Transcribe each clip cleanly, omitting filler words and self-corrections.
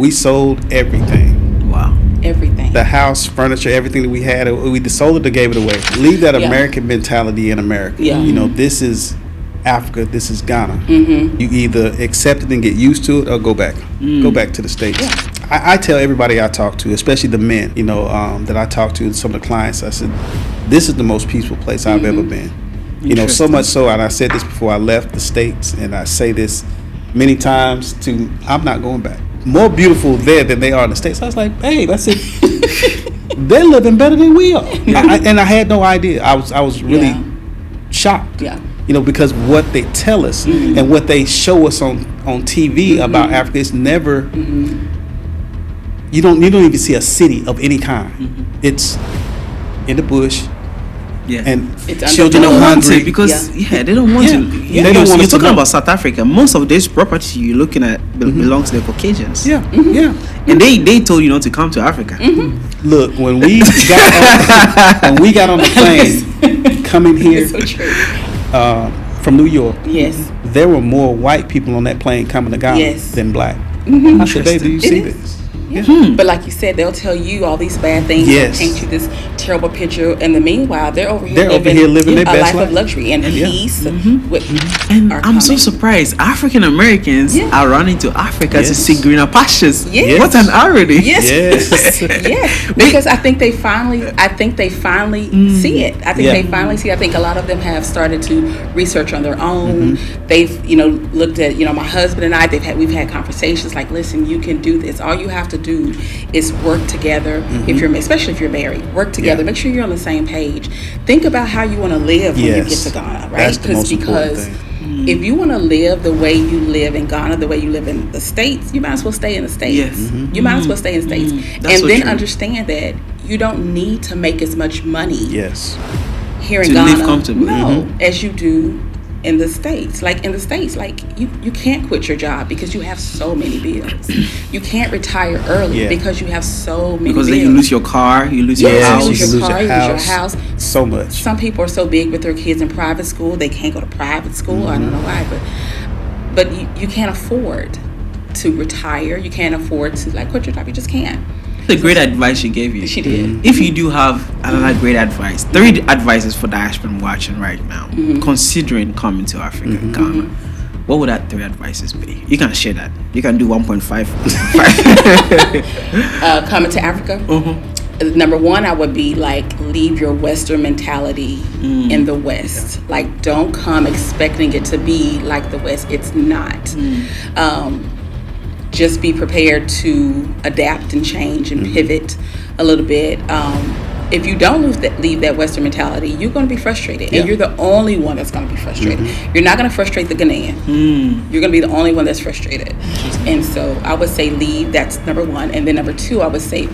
We sold everything. Wow. Everything. The house, furniture, everything that we had, we sold it or gave it away. Leave that American mentality in America. Yeah. You know, this is Africa, this is Ghana. Mm-hmm. You either accept it and get used to it or go back. Go back to the States. Yeah. I tell everybody I talk to, especially the men, you know, that I talk to, some of the clients, I said, this is the most peaceful place I've ever been. You know, so much so, and I said this before I left the States, and I say this many times I'm not going back. More beautiful there than they are in the States. I was like, babe, I said, they're living better than we are. And I had no idea. I was really shocked. Yeah. You know, because what they tell us and what they show us on TV about Africa is never. You don't even see a city of any kind. It's in the bush. Yeah. And It's children They are don't want hungry. it because they don't want to. They don't want You're us to talking know. about South Africa. Most of this property you're looking at belongs to the Caucasians. Yeah, And they told you not to come to Africa. Look, when we got on the plane coming here It's so true. from New York, Yes. there were more white people on that plane coming to Ghana Yes. than black. I said, babe, do you It see is. this? But like you said, they'll tell you all these bad things. Yes. They'll paint you this terrible picture. And the meanwhile, they're over here living their a best life of life. luxury and peace. With And our I'm so coming. surprised African Americans are running to Africa to Yes. see greener pastures. Yes. What an irony. Yes. Yes. Yes. Because I think they finally see it. I think Yeah. they finally see. I think a lot of them have started to research on their own. They've, looked at, my husband and I, we've had conversations like, listen, you can do this. All you have to do is work together. Especially if you're married, work together. Yeah. Make sure you're on the same page. Think about how you want to live when you get to Ghana, right? That's the most important thing. If you want to live the way you live in Ghana, the way you live in the States, you might as well stay in the States. Yes. You might as well stay in the States. That's And so then true. understand that you don't need to make as much money Yes. here in To Ghana. live comfortably. No, as you do in the States. Like in the States, you can't quit your job because you have so many bills. You can't retire early because you have so many Because bills. then you lose your car, you lose your Yes, house. you lose your lose car, your you lose your house. house. So much. Some people are so big with their kids in private school, they can't go to private school. I don't know why, but you can't afford to retire. You can't afford to quit your job. You just can't. The great advice she gave you. She did. If you do have another great advice, 3 advices for diaspora watching right now, considering coming to Africa, Ghana, what would that 3 advices be? You can share that. You can do 1.5. Coming to Africa. Number 1, I would be leave your Western mentality in the West. Don't come expecting it to be like the West. It's not. Just be prepared to adapt and change and pivot a little bit. If you don't leave that Western mentality, you're going to be frustrated. And you're the only one that's going to be frustrated. You're not going to frustrate the Ghanaian. You're going to be the only one that's frustrated. And so I would say leave. That's number 1. And then number 2, I would say...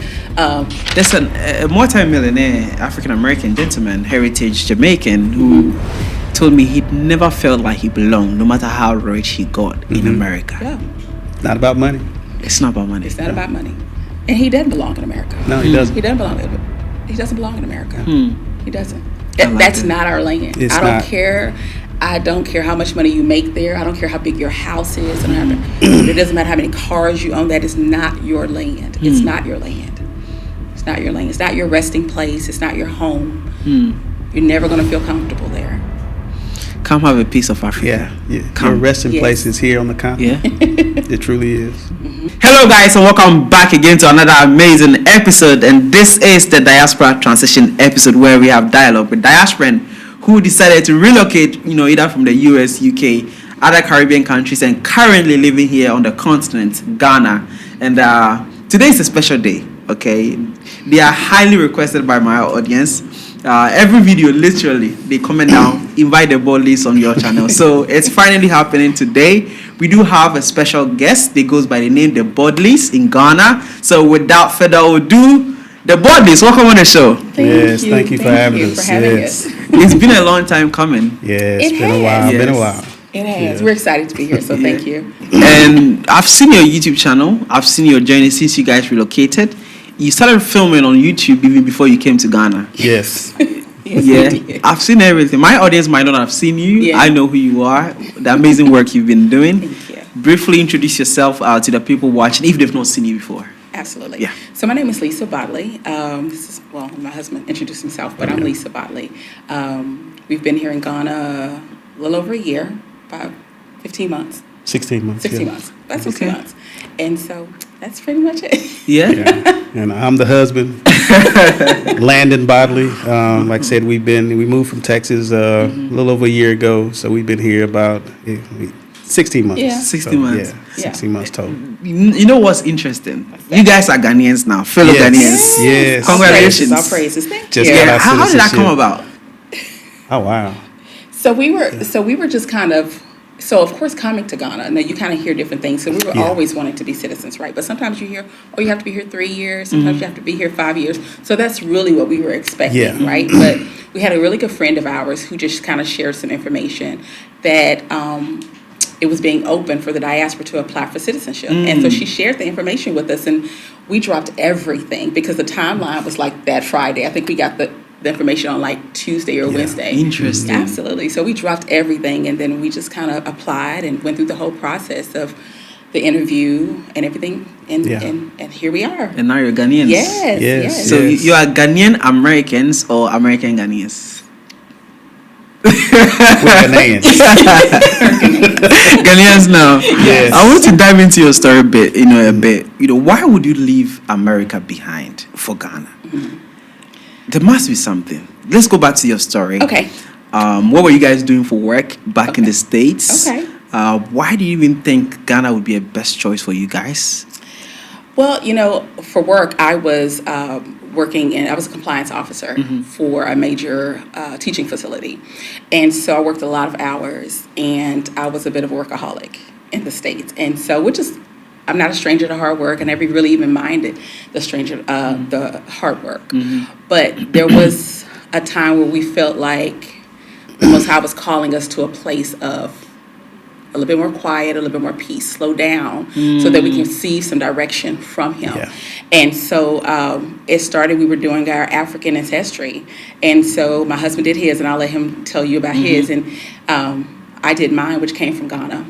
There's a multi-millionaire African-American gentleman, heritage Jamaican, who told me he'd never felt like he belonged, no matter how rich he got in America. Yeah. Not about money. It's not about money. It's not about money. And he doesn't belong in America. No, he doesn't. He doesn't belong in America. He doesn't. like That's it. not our land. It's I don't not. care. I don't care how much money you make there. I don't care how big your house is. It doesn't matter how many cars you own. That is not your land. It's not your land. It's not your land. It's not your resting place. It's not your home. You're never going to feel comfortable there. Come have a piece of Africa. Yeah. Come. Your resting place is here on the continent. Yeah. It truly is. Hello guys, and welcome back again to another amazing episode, and this is the Diaspora Transition episode where we have dialogue with diasporan who decided to relocate, either from the US, UK, other Caribbean countries, and currently living here on the continent, Ghana. And today is a special day, okay? They are highly requested by my audience. Every video, literally, they comment down, invite the Bodleys on your channel. So it's finally happening today. We do have a special guest. They goes by the name the Bodleys in Ghana. So without further ado, the Bodleys, welcome on the show. Thank you for having us. Yes. It's been a long time coming. Yeah, it's It been a while. has. Been a Yes. while. It has. Yeah. We're excited to be here, so thank you. And I've seen your YouTube channel. I've seen your journey since you guys relocated. You started filming on YouTube even before you came to Ghana. Yes. Yes, Yeah, we did. I've seen everything. My audience might not have seen you. Yeah. I know who you are. The amazing work you've been doing. Thank you. briefly introduce yourself to the people watching if they've not seen you before? Absolutely. Yeah. So my name is Lisa Bodley. My husband introduced himself, but I'm Lisa Bodley. We've been here in Ghana a little over a year, about 15 months. 16 months. 16 months. About 16 months. And so that's pretty much it. Yeah. And I'm the husband, Landon Bodley. Like I said, we moved from Texas a little over a year ago, so we've been here about 16 months. Yeah. 16 months. Yeah, 16 months total. You know what's interesting? You guys are Ghanaians now, fellow Ghanaians. Yes. Congratulations. Our praises. Thank Just you. got our How did that come citizenship. about? Oh, wow. So we were just kind of, of course, coming to Ghana. Now you kind of hear different things. So we were always wanting to be citizens, right? But sometimes you hear, oh, you have to be here 3 years. Sometimes you have to be here 5 years. So that's really what we were expecting, right? But we had a really good friend of ours who just kind of shared some information that it was being open for the diaspora to apply for citizenship. And so she shared the information with us, and we dropped everything because the timeline was like that Friday. I think we got the information on like Tuesday or Wednesday. Interesting. Absolutely. So we dropped everything, and then we just kind of applied and went through the whole process of the interview and everything, and here we are. And now you're Ghanaians. Yes. So you are Ghanaian Americans or American Ghanaians? We're Ghanaians. Ghanaians now. Yes. I want to dive into your story a bit. Why would you leave America behind for Ghana? There must be something. Let's go back to your story. Okay. What were you guys doing for work back in the States? Okay. Why do you even think Ghana would be a best choice for you guys? Well, for work, I was I was a compliance officer for a major teaching facility. And so I worked a lot of hours, and I was a bit of a workaholic in the States. And so, I'm not a stranger to hard work, and I never really even minded the hard work. But there was a time where we felt like the Most High was calling us to a place of a little bit more quiet, a little bit more peace, slow down, so that we can see some direction from Him. Yeah. And so it started, we were doing our African ancestry. And so my husband did his, and I'll let him tell you about his. And I did mine, which came from Ghana,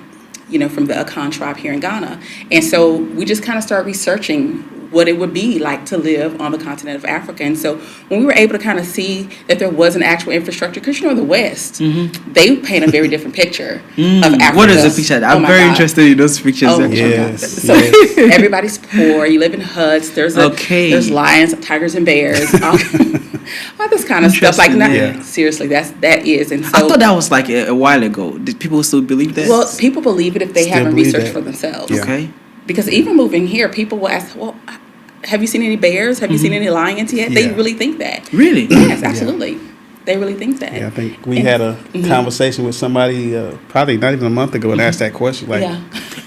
from the Akan tribe here in Ghana. And so we just kind of started researching what it would be like to live on the continent of Africa. And so when we were able to kind of see that there was an actual infrastructure, because in the West, they paint a very different picture of Africa. What is the picture? I'm very interested in those pictures. Oh, yes. So everybody's poor. You live in huts. There's lions, tigers, and bears. All this kind of stuff. Like, seriously, that is. And so I thought that was like a while ago. Did people still believe that? Well, people believe it if they Still haven't believe researched that. for themselves. Yeah. Okay. Because even moving here, people will ask, well, have you seen any bears? Have you seen any lions yet? They really think that. Really? Yes, absolutely. They really think that. Yeah, I think we had a conversation with somebody probably not even a month ago and asked that question. Like,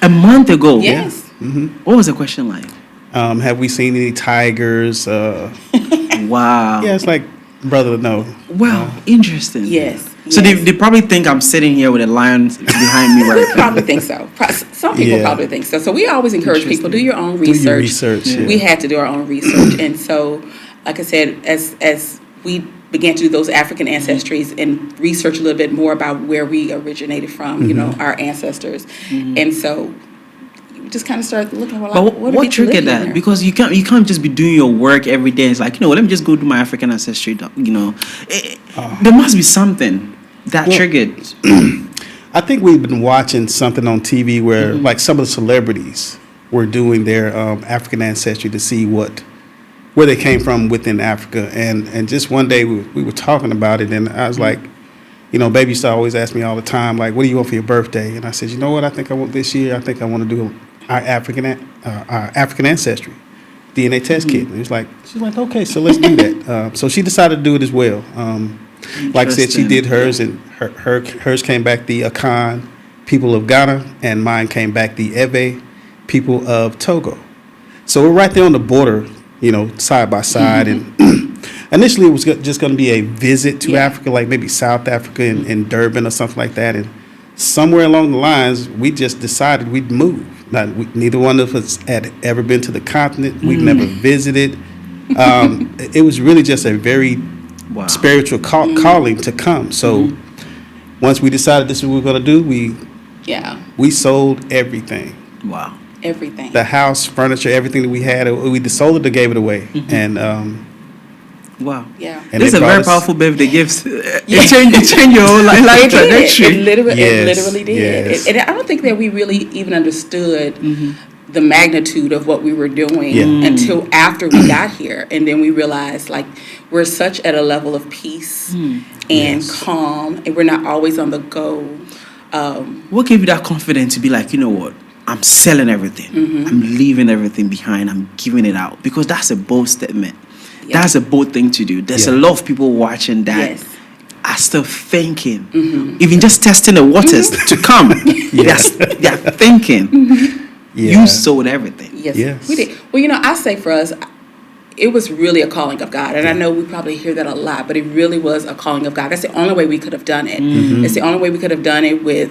A month ago? Yes. What was the question like? have we seen any tigers? Wow. Yeah, it's like, brother, no. Wow, interesting. Yes. So they probably think I'm sitting here with a lion behind me right now. Probably think so. Some people probably think so. So we always encourage people, do your own research. Do your research. Yeah. We had to do our own research. And so, like I said, as we began to do those African ancestries and research a little bit more about where we originated from, our ancestors. And so we just kind of started looking. Well, but what triggered that? There? Because you can't just be doing your work every day. It's like, let me just go do my African ancestry. There must be something that triggered. I think we've been watching something on TV where like some of the celebrities were doing their African ancestry to see where they came from within Africa. And just one day we were talking about it, and I was like, baby used to always ask me all the time, like, what do you want for your birthday? And I said, what I think I want this year? I think I want to do our African ancestry DNA test kit. And she's like, okay, so let's do that. So she decided to do it as well. Like I said, she did hers, and hers came back the Akan people of Ghana, and mine came back the Ewe people of Togo. So we're right there on the border, side by side. And initially it was just going to be a visit to Africa, like maybe South Africa in Durban or something like that. And somewhere along the lines, we just decided we'd move. Neither one of us had ever been to the continent. We'd never visited. It was really just a very spiritual calling to come. So once we decided this is what we were going to do, we Yeah. We sold everything. Wow. Everything. The house, furniture, everything that we had, we sold it or gave it away. And wow. Yeah. and This is it a brought very us- powerful birthday gift. It changed your whole life It did. trajectory. It Yes, literally did. yes. And I don't think that we really even understood the magnitude of what we were doing Yeah. until after we got here. And then we realized, like, we're such at a level of peace and Yes. calm, and we're not always on the go. What gave you that confidence to be like, you know what? I'm selling everything. I'm leaving everything behind. I'm giving it out. Because that's a bold statement. Yeah. That's a bold thing to do. There's a Yeah. lot of people watching that Yes. are still thinking. Even just testing the waters to come. They're thinking. Yeah. You sold everything. Yes, Yes. we did. Well, I say for us, it was really a calling of God. And I know we probably hear that a lot, but it really was a calling of God. That's the only way we could have done it. It's the only way we could have done it with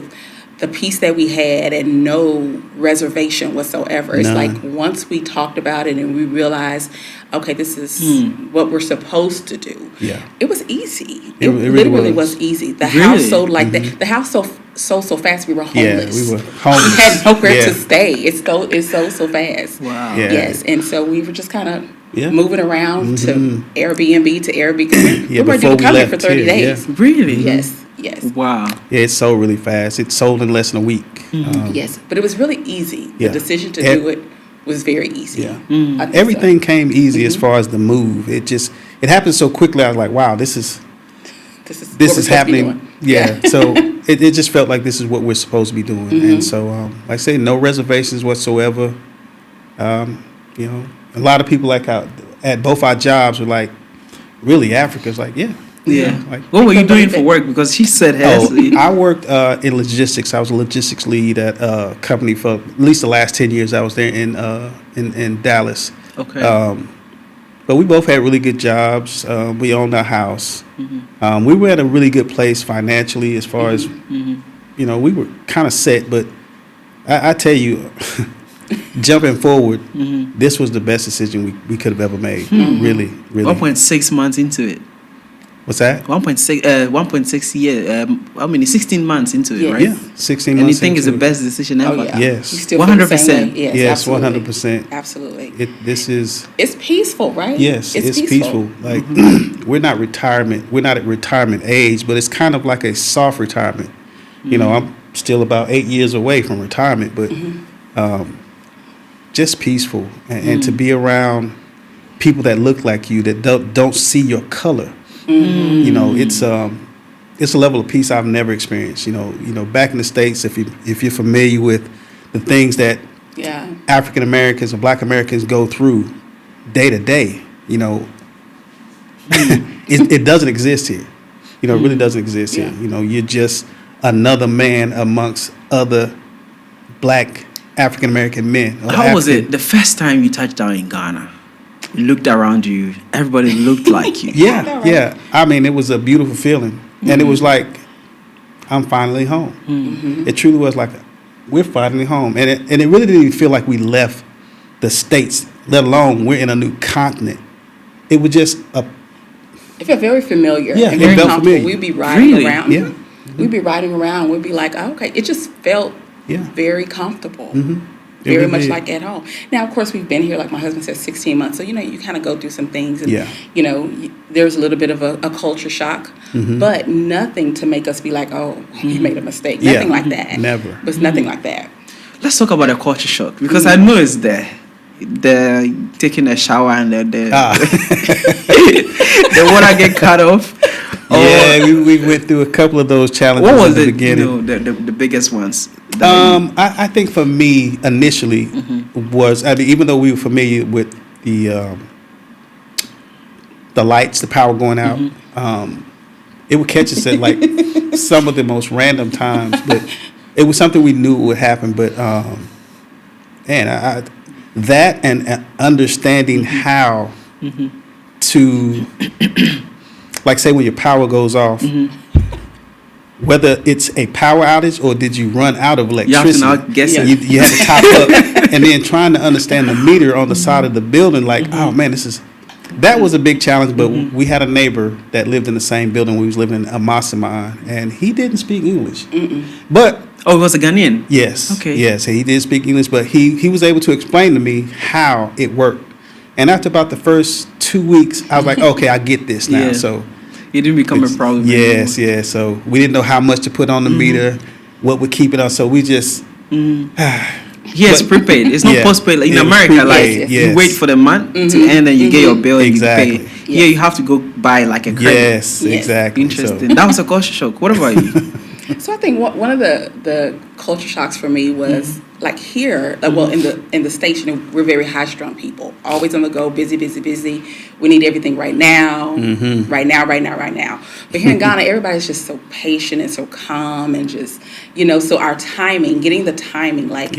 the peace that we had and no reservation whatsoever. It's None. like once we talked about it and we realized, okay, this is what we're supposed to do. Yeah. It was easy. It really literally was. was easy. The Really? house sold like that. The house sold so fast we were Yeah, homeless. we were homeless. We had nowhere Yeah. to stay. It sold so fast. Wow. Yeah. Yes, and so we were just kind of Yeah. moving around to Airbnb to Airbnb. Yeah, we weren't before even we coming left for 30 here, days. yeah. Really? Yes, yes, Wow. Yeah, it sold really fast. It sold in less than a week. yes. But it was really easy. Yeah. The decision to Ev- do it was very easy. Yeah. I think so. Everything came easy as far as the move. It happened so quickly. I was like, wow, this is This is what this we're is supposed to be happening. doing. Yeah. So it just felt like this is what we're supposed to be doing. And so, like I say, no reservations whatsoever. A lot of people at both our jobs were like, really, Africa's like, yeah. Yeah. Like, What were you Because doing of for it. work? Because she said I worked in logistics. I was a logistics lead at a company for at least the last 10 years. I was there in Dallas. Okay. But we both had really good jobs. We owned our house. We were at a really good place financially as far as, we were kind of set. But I tell you, jumping forward, this was the best decision we could have ever made. Really, really. 1.6 months into it. What's that? 1.6 year. 16 months into it, Yes. right? Yeah, 16 And you months. think it's the into it. best decision ever? Oh, yeah. Yes. You still feel the same 100%. way? Yes, Yes, absolutely. 100%. Absolutely. This is. It's peaceful, right? Yes, it's peaceful. Like we're not retirement. We're not at retirement age, but it's kind of like a soft retirement. I'm still about 8 years away from retirement, but just peaceful and to be around people that look like you that don't see your color. It's a level of peace I've never experienced. Back in the States, if you're familiar with the things that Yeah. African Americans or Black Americans go through day to day, it doesn't exist here. It really doesn't exist here. You're just another man amongst other Black African American men. or How was African- it the first time you touched down in Ghana? You looked around you. Everybody looked like you. Yeah, yeah. I mean, it was a beautiful feeling, and it was like I'm finally home. It truly was like we're finally home, and it really didn't even feel like we left the States, let alone we're in a new continent. It was just It felt very familiar. Yeah, and it very felt comfortable. familiar. We'd be riding Really? around. Yeah. We'd be riding around. We'd be like, oh, okay. It just felt Yeah. very comfortable. It Very really much did. like at home. Now, of course, we've been here, like my husband said, 16 months. So, you kind of go through some things. And, Yeah. there's a little bit of a culture shock. But nothing to make us be like, oh, you made a mistake. Yeah. Nothing like that. Never. It was nothing like that. Let's talk about the culture shock because I know it's there. The taking a shower and the the water get cut off. Yeah, we went through a couple of those challenges What was at the it? beginning. The biggest ones. I think for me initially was even though we were familiar with the lights, the power going out, it would catch us at like some of the most random times, but it was something we knew would happen. But that and understanding how to, like, say when your power goes off. Whether it's a power outage or did you run out of electricity, You have to now guess it. you had to top up, and then trying to understand the meter on the side of the building. Like, oh man, that was a big challenge. But we had a neighbor that lived in the same building we was living in, Amasaman, and he didn't speak English. But Oh, he was a Ghanaian? Yes. Okay. Yes, he did speak English, but he was able to explain to me how it worked. And after about the first 2 weeks, I was like, okay, I get this now. Yeah. So It didn't become a problem yes, anymore. yes. So we didn't know how much to put on the meter, what would keep it on. So we just Yes, prepaid. It's not Yeah. postpaid. Like in It was America, prepaid, like yes. you wait for the month to end and you get your bill and Exactly. you pay. Here you have to go buy like a credit. yes, Yes. exactly. Interesting. That was a culture shock. What about you? So I think one of the culture shocks for me was like here, well in the States, you know, we're very high strung people, always on the go, busy. We need everything right now, right now. But here in Ghana, everybody's just so patient and so calm and just, you know, so our timing, getting the timing, like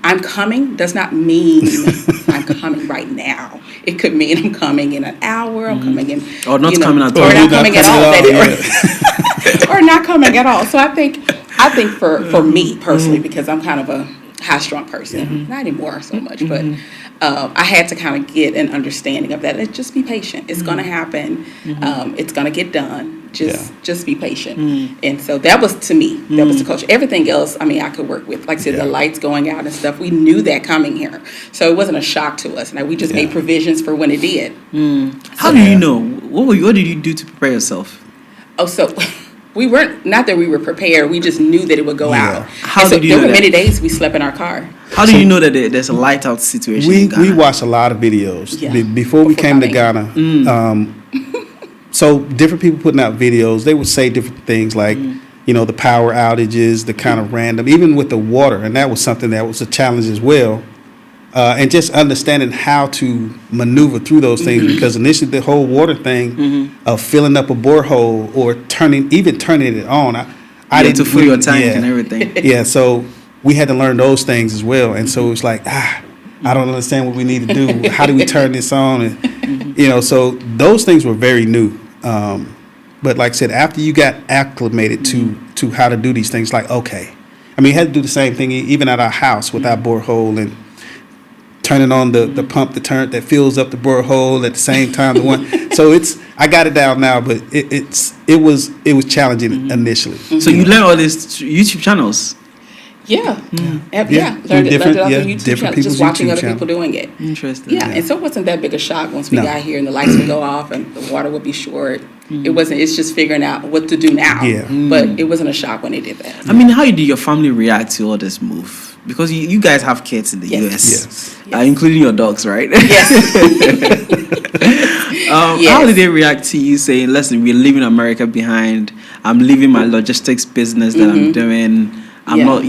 I'm coming does not mean I'm coming right now. It could mean I'm coming in an hour, I'm coming in, Or not coming at all. or not coming at all, Yeah. or not coming at all. So I think for me personally, because I'm kind of a high strung person, not anymore so much, but I had to kind of get an understanding of that. Let's just be patient. It's going to happen. It's going to get done. Just be patient. And so that was, to me, that was the culture. Everything else, I mean, I could work with. Like I said, the lights going out and stuff, we knew that coming here. So it wasn't a shock to us. Like, we just made provisions for when it did. How do you know? What did you do to prepare yourself? Oh, so we weren't, not that we were prepared, we just knew that it would go out. How and so did you there know were that? many days we slept in our car. How do you know that there's a light out situation in Ghana? We watched a lot of videos before we came to Ghana. So different people putting out videos, they would say different things like, you know, the power outages, the kind of random, even with the water, and that was something that was a challenge as well. And just understanding how to maneuver through those things, because initially the whole water thing of filling up a borehole or turning it on, I didn't to fill your tank and everything. Yeah, so we had to learn those things as well, and so it's like I don't understand what we need to do. How do we turn this on? And you know, so those things were very new. But like I said, after you got acclimated to how to do these things, like okay, I mean, you had to do the same thing even at our house with our borehole and turning on the pump that fills up the borehole at the same time. So I got it down now, but it was challenging initially. So you learn all these YouTube channels. Yeah. Learned it off Different the YouTube people's channel, just watching YouTube other channel. people doing it. Interesting. Yeah, and so it wasn't that big a shock once we got here and the lights would go off and the water would be short. It's just figuring out what to do now. Yeah. But it wasn't a shock when they did that. I mean, how did your family react to all this move? Because you guys have kids in the US, including your dogs, right? How did they react to you saying, listen, we're leaving America behind, I'm leaving my logistics business that I'm doing, I'm not,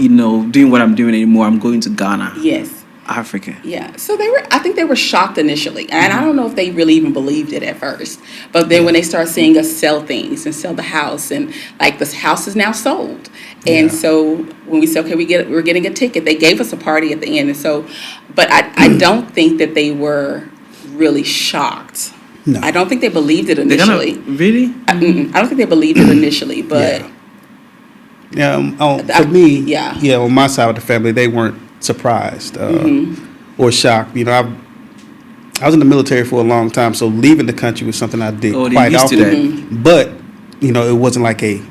doing what I'm doing anymore, I'm going to Ghana. Yes. Africa. Yeah. So I think they were shocked initially. And I don't know if they really even believed it at first. But then when they start seeing us sell things and sell the house, and like this house is now sold. And so when we said, okay, we're getting a ticket, they gave us a party at the end. And so, but I don't think that they were really shocked. No. I don't think they believed it initially. Really? I don't think they believed it initially, but. For me, on my side of the family, they weren't surprised or shocked. You know, I was in the military for a long time, so leaving the country was something I did quite often. But it wasn't like a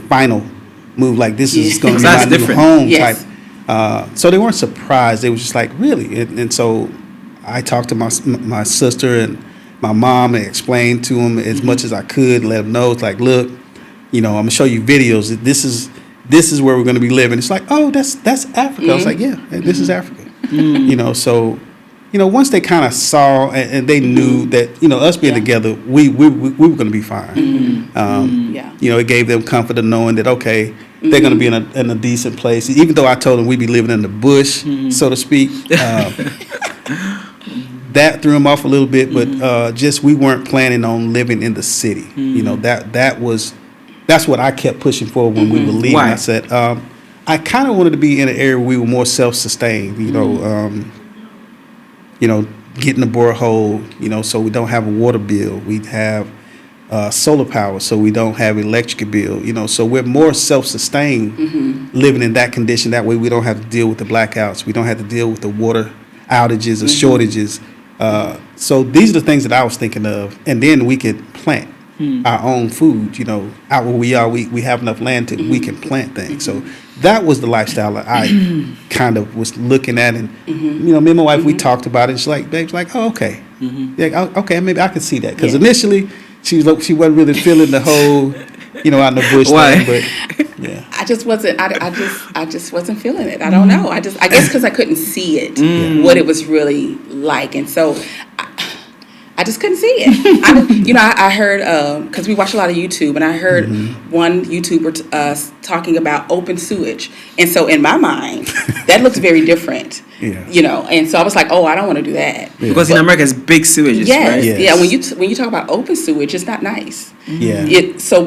final move, like this is going to be my new home type. So they weren't surprised. They was just like, really? And so I talked to my sister and my mom and explained to them as much as I could, let them know, it's like, look, I'm gonna show you videos. This is where we're going to be living. It's like, oh, that's Africa. I was like, yeah, this is Africa. So, once they kind of saw and they knew that, us being together, we were going to be fine. It gave them comfort of knowing that, okay, they're going to be in a decent place. Even though I told them we'd be living in the bush, so to speak. That threw them off a little bit, but just we weren't planning on living in the city. That's what I kept pushing for when we were leaving. Why? I said, I kind of wanted to be in an area where we were more self-sustained, getting a borehole, so we don't have a water bill. We have solar power, so we don't have electric bill, so we're more self-sustained living in that condition. That way we don't have to deal with the blackouts. We don't have to deal with the water outages or shortages. So these are the things that I was thinking of, and then we could plant. our own food. You know, out where we are, we have enough land to we can plant things. So that was the lifestyle that I kind of was looking at, and you know, me and my wife we talked about it. She's like, babe's like, oh, okay, yeah, okay, maybe I can see that, because initially she wasn't really feeling the whole, you know, out in the bush thing, but yeah, I just wasn't. I just wasn't feeling it. I don't know. I guess because I couldn't see it, what it was really like, and so I just couldn't see it. I heard, because we watch a lot of YouTube, and I heard one YouTuber talking about open sewage. And so in my mind, that looks very different. Yeah. You know, and so I was like, oh, I don't want to do that. Yeah. Because in America, it's big sewages, right? Yes. Yeah, when you talk about open sewage, it's not nice. Yeah.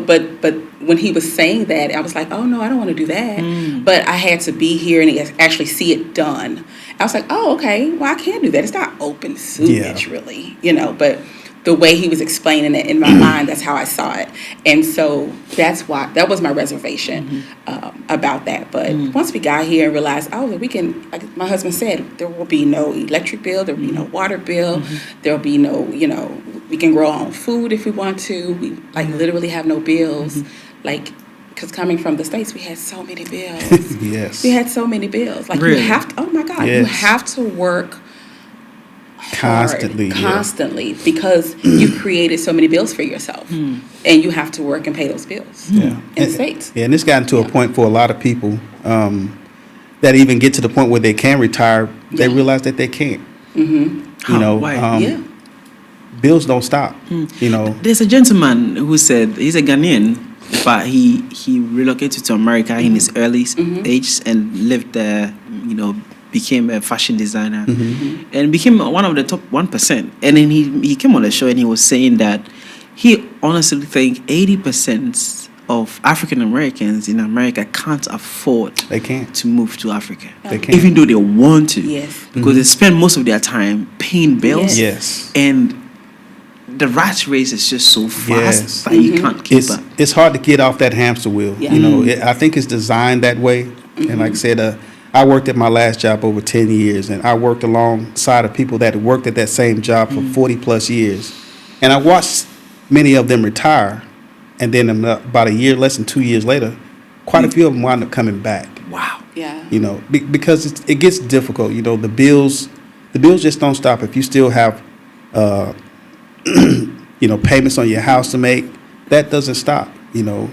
But when he was saying that, I was like, oh, no, I don't want to do that. But I had to be here and actually see it done. I was like, oh, okay, well, I can do that. It's not open sewage, really, you know, but the way he was explaining it in my mind, that's how I saw it. And so that was my reservation about that. But once we got here and realized, we can, like my husband said, there will be no electric bill, there will be no water bill, there will be no, you know, we can grow our own food if we want to. We literally have no bills. Because coming from the States, we had so many bills. Yes. We had so many bills. Like, really? you have to, oh my God, you have to work constantly because you've created so many bills for yourself. And you have to work and pay those bills in the States. Yeah, and it's gotten to a point for a lot of people that even get to the point where they can retire, they realize that they can't. You know, bills don't stop, you know. There's a gentleman who said, he's a Ghanaian, but he relocated to America in his early age and lived there, you know, became a fashion designer and became one of the top 1%. And then he came on the show and he was saying that he honestly think 80% of African Americans in America can't afford to move to Africa. They can't. Even though they want to. Yes. Because they spend most of their time paying bills. Yes. And the rat race is just so fast that you can't keep up. It's hard to get off that hamster wheel. You know, I think it's designed that way. And like I said, I worked at my last job over 10 years, and I worked alongside of people that worked at that same job for 40 plus years. And I watched many of them retire, and then about a year, less than 2 years later, quite a few of them wound up coming back. Wow. Yeah. You know, because it gets difficult. You know, the bills just don't stop. If you still have you know, payments on your house to make, that doesn't stop, you know.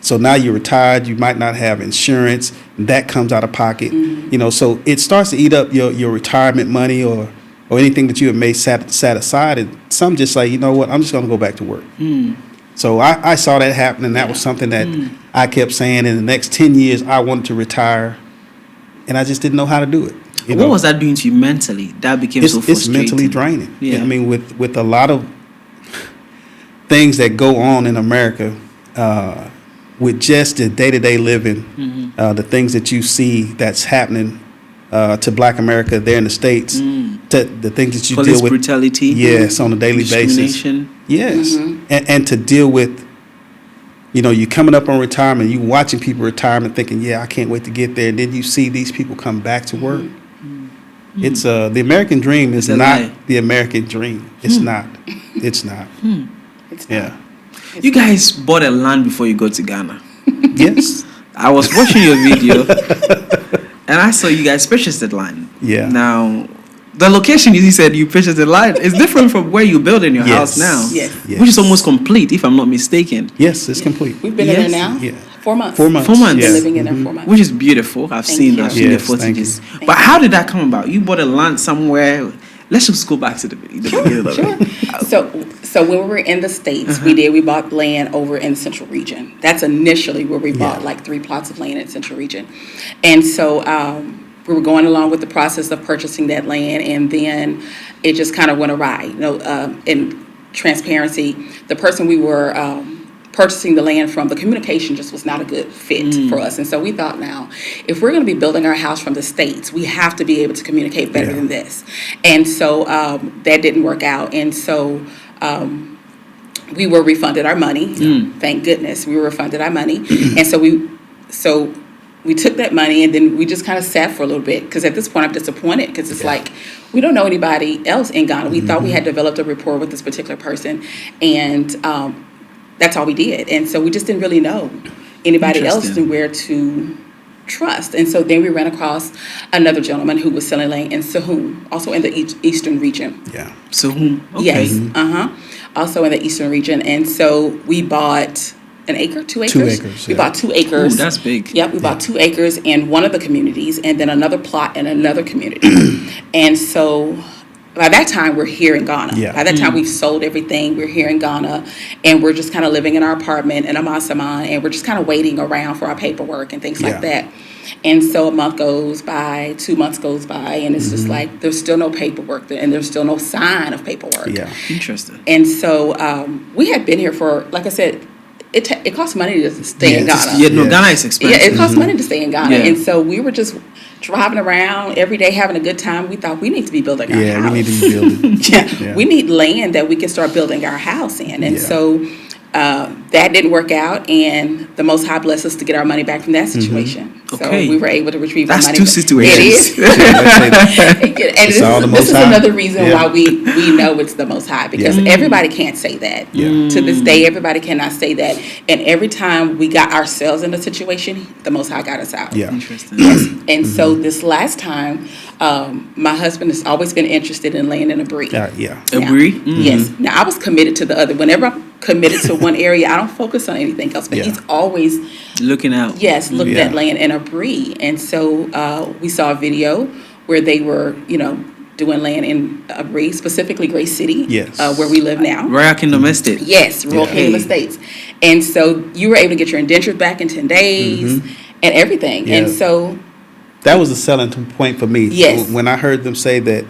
So now you're retired, you might not have insurance, that comes out of pocket, you know, so it starts to eat up your retirement money or anything that you have made set aside, and some just say, you know what, I'm just going to go back to work. So I saw that happen, and that was something that I kept saying in the next 10 years I wanted to retire, and I just didn't know how to do it. What was that doing to you mentally? That became so frustrating. It's mentally draining. Yeah. I mean, with a lot of things that go on in America, with just the day-to-day living, the things that you see that's happening to Black America there in the States, to the things that you Police deal with. brutality. Yes, on a daily basis. Yes. And to deal with, you know, you coming up on retirement, you watching people retirement thinking, I can't wait to get there. And then you see these people come back to work. It's the American dream is not the American dream. It's not. It's not. It's not. You guys bought a land before you go to Ghana. Yes. I was watching your video and I saw you guys purchased the land. Yeah. Now, the location you said you purchased the land is different from where you build in your house now. Yes. Which is almost complete, if I'm not mistaken. Yes, it's complete. We've been in there now. 4 months. 4 months. 4 months. Been living in there 4 months. Which is beautiful. I've seen the footages. But how did that come about? You bought a land somewhere. Let's just go back to the beginning of it. So when we were in the States, we bought land over in the Central Region. That's initially where we bought like 3 plots of land in the Central Region. And so we were going along with the process of purchasing that land, and then it just kind of went awry. You know, in transparency, the person we were purchasing the land from, the communication just was not a good fit for us. And so we thought, now, if we're going to be building our house from the States, we have to be able to communicate better than this. And so that didn't work out. And so we were refunded our money. Thank goodness we were refunded our money. And so we took that money and then we just kind of sat for a little bit, because at this point I'm disappointed, because it's like we don't know anybody else in Ghana. We thought we had developed a rapport with this particular person, and that's all we did. And so we just didn't really know anybody else and where to trust. And so then we ran across another gentleman who was selling land in Sahum, also in the eastern region. Yeah. Sahum. Okay. Yes. Also in the eastern region. And so we bought an acre, 2 acres. 2 acres. We bought 2 acres. Ooh, that's big. Yep, we bought 2 acres in one of the communities, and then another plot in another community. And so by that time, we're here in Ghana. Yeah. By that time, we've sold everything. We're here in Ghana, and we're just kind of living in our apartment in Amasaman, and we're just kind of waiting around for our paperwork and things like that. And so a month goes by, 2 months goes by, and it's just like there's still no paperwork, and there's still no sign of paperwork. Yeah. Interesting. And so we had been here for, like I said, it costs money to stay in Ghana. Ghana is expensive. Yeah, it costs money to stay in Ghana. Yeah. And so we were just driving around every day having a good time. We thought we need to be building our house. Yeah, we need to be building. We need land that we can start building our house in. And so that didn't work out, and the Most High blessed us to get our money back from that situation. Okay. So we were able to retrieve That's our money. two situations. It is. And this is another reason why we know it's the Most High, because everybody can't say that. To this day, everybody cannot say that. And every time we got ourselves in a situation, the Most High got us out. Yeah. Interesting. Yes. And so this last time, my husband has always been interested in laying in a brie. Yeah. A brie? Yes. Now, I was committed to the other. Whenever I'm committed to one area, I don't focus on anything else. But he's always looking out. Yes, looked at laying in a brie. And so we saw a video where they were, doing land in a brie, specifically Grace City, where we live now. Royal Kingdom Estate. Yes, Royal Kingdom Estates. And so you were able to get your indentures back in 10 days and everything. Yeah. And so that was a selling point for me. Yes. When I heard them say that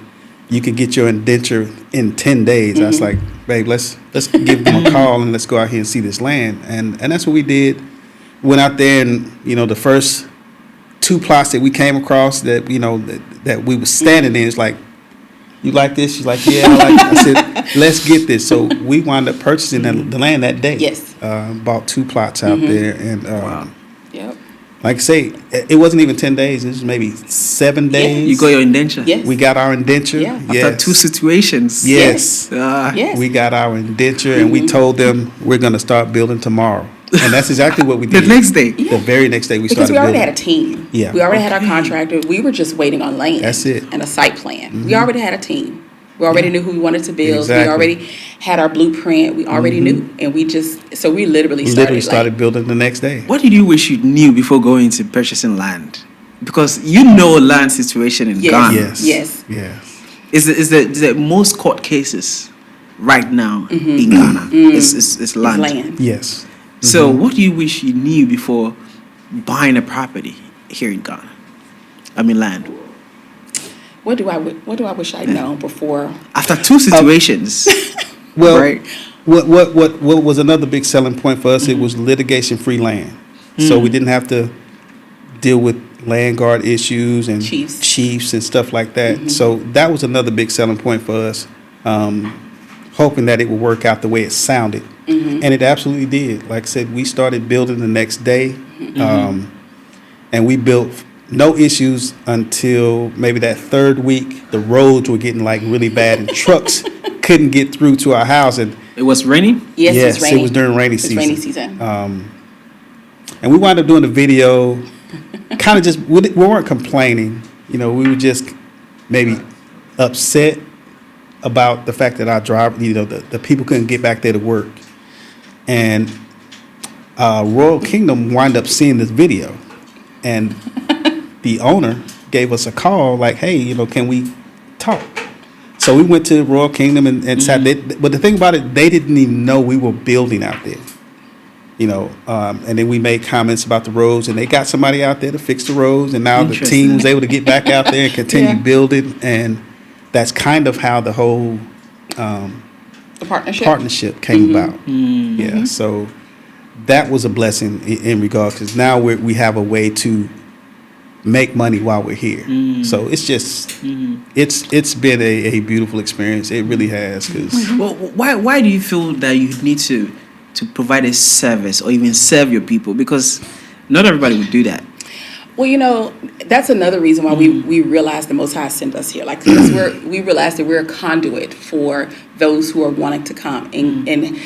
you could get your indenture in 10 days, I was like, babe, let's give them a call and let's go out here and see this land. And that's what we did. Went out there, and the first 2 plots that we came across that that we were standing in, it's like, you like this? She's like, yeah, I like it. I said, let's get this. So we wound up purchasing the land that day. Yes. Bought 2 plots out there, and Yep. like I say, it wasn't even 10 days. It was maybe 7 days. You got your indenture. Yes. We got our indenture. Yeah. After 2 situations. Yes. Yes. We got our indenture, and we told them we're going to start building tomorrow. And that's exactly what we did. The next day. The very next day we because started we already building. had a team. Yeah. We already had our contractor. We were just waiting on land. That's it. And a site plan. We already had a team. We already knew who we wanted to build. Exactly. We already had our blueprint. We already knew. And we literally started building the next day. What did you wish you knew before going to purchasing land? Because land situation in Ghana. Yes. Is the most court cases right now in Ghana? It's land. It's land. Yes. So what do you wish you knew before buying a property here in Ghana? I mean land. What do I wish I'd known before? After 2 situations. Well, right? what was another big selling point for us? It was litigation-free land, so we didn't have to deal with land guard issues and chiefs and stuff like that. So that was another big selling point for us, hoping that it would work out the way it sounded, and it absolutely did. Like I said, we started building the next day, and we built. No issues until maybe that 3rd week. The roads were getting really bad, and trucks couldn't get through to our house. And it was raining? Yes, it was during rainy season. Rainy season. And we wound up doing the video. Kind of just we weren't complaining. We were just maybe upset about the fact that our driver, the people couldn't get back there to work. And Royal Kingdom wound up seeing this video, and the owner gave us a call like, hey, can we talk? So we went to Royal Kingdom and sat there. But the thing about it, they didn't even know we were building out there. And then we made comments about the roads, and they got somebody out there to fix the roads, and now the team was able to get back out there and continue building, and that's kind of how the whole the partnership came about. Yeah, so that was a blessing in regards, because now we have a way to make money while we're here. So it's just it's been a beautiful experience. It really has. Cause well, why do you feel that you need to provide a service or even serve your people? Because not everybody would do that. Well, that's another reason why we realize the Most High sent us here. Like, because we realize that we're a conduit for those who are wanting to come and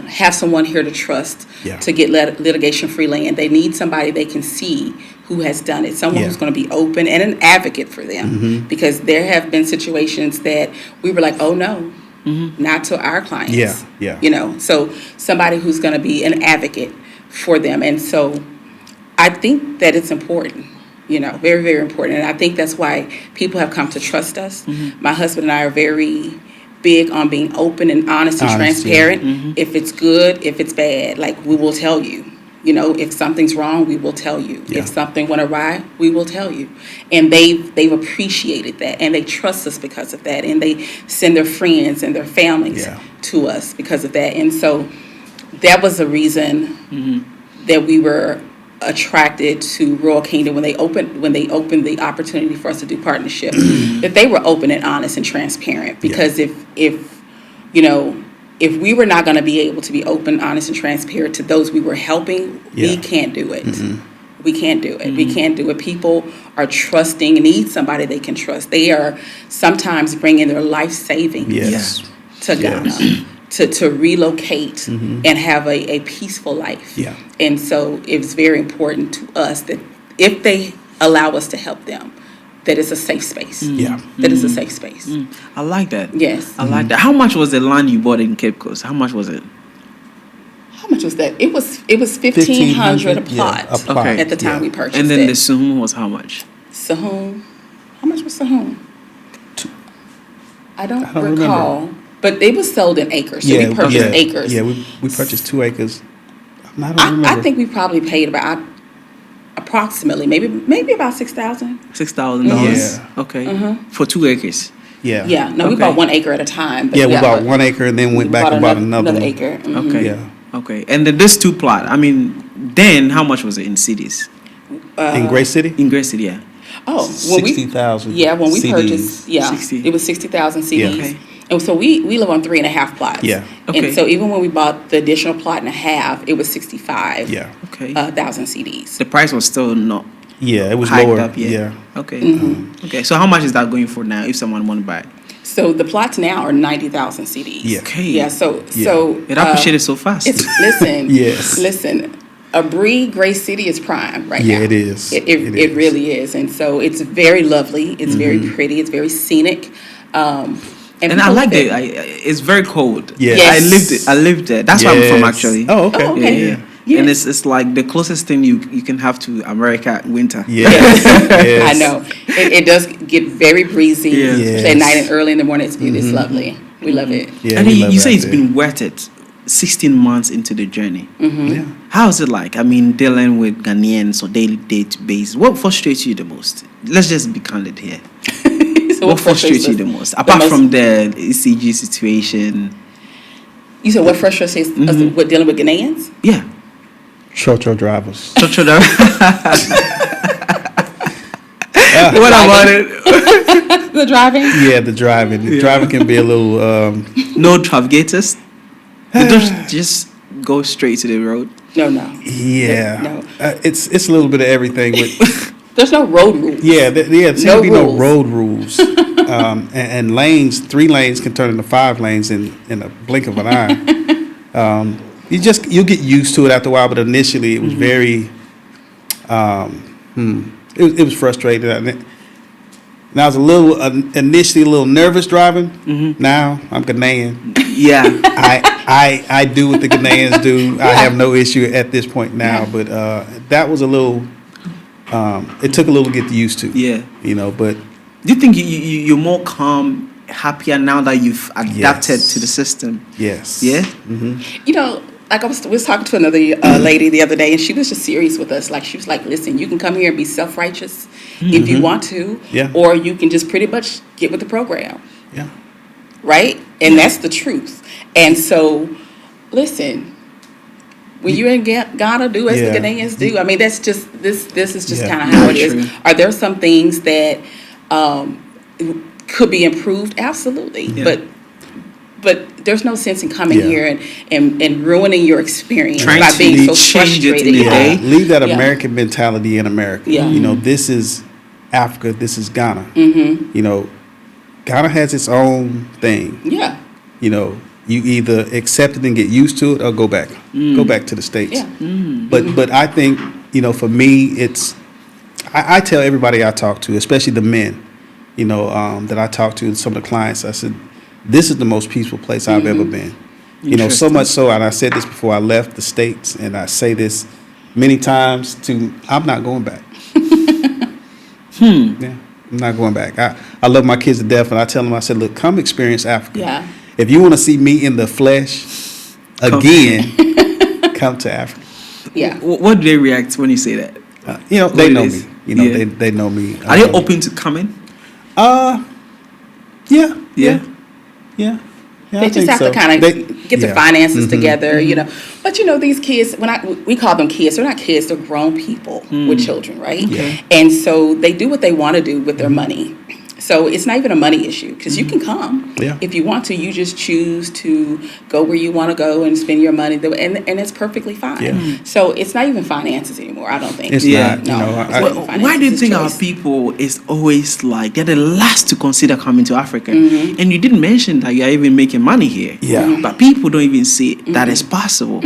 have someone here to trust to get litigation-free land. They need somebody they can see who has done it, someone who's going to be open and an advocate for them. Because there have been situations that we were like, oh, no, not to our clients. So somebody who's going to be an advocate for them. And so I think that it's important, very, very important. And I think that's why people have come to trust us. My husband and I are very big on being open and honest and transparent. If it's good, if it's bad, like, we will tell you. If something's wrong, we will tell you. If something went awry, we will tell you. And they've appreciated that, and they trust us because of that. And they send their friends and their families to us because of that. And so that was the reason that we were attracted to Royal Kingdom when they opened the opportunity for us to do partnership. That they were open and honest and transparent. Because if we were not going to be able to be open, honest, and transparent to those we were helping, we can't do it. We can't do it. We can't do it. People are trusting and need somebody they can trust. They are sometimes bringing their life savings to Ghana to relocate and have a peaceful life. And so it's very important to us that if they allow us to help them, that it's a safe space. That it's a safe space. I like that. Yes. I like that. How much was the land you bought in Cape Coast? How much was it? How much was that? It was $1,500 a plot. Okay. At the time we purchased it. And then the Sahum was how much? Sahum. How much was Sahum? I don't recall. Remember. But it was sold in acres. So we purchased acres. Yeah, we purchased 2 acres. I don't remember. I think we probably paid about approximately maybe about $6,000. $6,000. Yeah. Okay. For 2 acres. Yeah. No, we bought 1 acre at a time. But we bought 1 acre and then went back and bought another acre. Okay. Yeah. Okay. And then this 2 plot. I mean, then how much was it in cities? In Gray City? In Gray City, yeah. Oh, 60,000. Yeah, when we CDs. purchased, 60. It was 60,000 CDs. Yeah. Okay. And so we live on 3.5 plots. Yeah. Okay. And so even when we bought the additional plot and a half, it was 65. Yeah. Okay. Thousand CDs. The price was still not. Yeah, it was hiked lower. Up yet. Yeah. Okay. Okay. So how much is that going for now if someone want to buy it? So the plots now are 90,000 CDs. Yeah. Okay. Yeah. So it appreciated so fast. Listen. Yes. Listen. A Gray City is prime right now. Yeah, it is. It really is. And so it's very lovely. It's very pretty. It's very scenic. And I like it. It's very cold. Yes. I lived there. That's where I'm from, actually. Oh, okay. Okay. Yeah. And it's like the closest thing you can have to America winter. Yes. I know. It does get very breezy. Yes. At night and early in the morning. It's lovely. We love it. Yeah, and you say it's there. been worth it. 16 months into the journey. Yeah. How is it like? I mean, dealing with Ghanaians on daily basis. What frustrates you the most? Let's just be candid here. So what frustrates you the most? Apart from the ECG situation. You said what frustrates us with dealing with Ghanaians? Yeah. Chocho drivers. Chocho drivers. What about it? The driving? Yeah, the driving. The driving can be a little... No navigators? They don't just go straight to the road? No. Yeah. No. It's a little bit of everything. There's no road rules. Yeah, there seems to be rules. no road rules. And lanes, 3 lanes can turn into 5 lanes in a blink of an eye. You'll get used to it after a while, but initially it was very, it was frustrating. And I was initially a little nervous driving. Now I'm Ghanaian. Yeah. I do what the Ghanaians do. I have no issue at this point now, but that was a little. It took a little to get used to. Yeah. But do you think you're more calm, happier now that you've adapted to the system? Yes. Yeah. Like I was talking to another lady the other day, and she was just serious with us. Like, she was like, "Listen, you can come here and be self-righteous if you want to, or you can just pretty much get with the program." Yeah. Right? And that's the truth. And so, listen, when you're in Ghana, do as the Ghanaians do. I mean, that's just this is just kind of how it is. Are there some things that could be improved? Absolutely. But But there's no sense in coming here and ruining your experience by being so frustrated. Leave that American mentality in America. You know, this is Africa. This is Ghana. You know, Ghana has its own thing. You know, you either accept it and get used to it, or go back to the States. But I think, you know, for me, it's I tell everybody I talk to, especially the men, you know, that I talk to, some of the clients, I said, this is the most peaceful place I've ever been. You know, so much so, and I said this before I left the States, and I say this many times I'm not going back. Yeah, I'm not going back. I love my kids to death, and I tell them, I said, look, come experience Africa. If you want to see me in the flesh again, come to Africa. What do they react when you say that? You know, they know me. You know, they know me. Are they open to coming? Yeah. They just have to kind of get the finances together, you know. But you know, these kids, we call them kids, they're not kids, they're grown people with children, right? And so they do what they want to do with their money. So it's not even a money issue, because you can come if you want to. You just choose to go where you want to go and spend your money, and it's perfectly fine. So it's not even finances anymore, I don't think. It's not. No, why do you think our people is always like they're the last to consider coming to Africa? And you didn't mention that you're even making money here. But people don't even see that it's possible.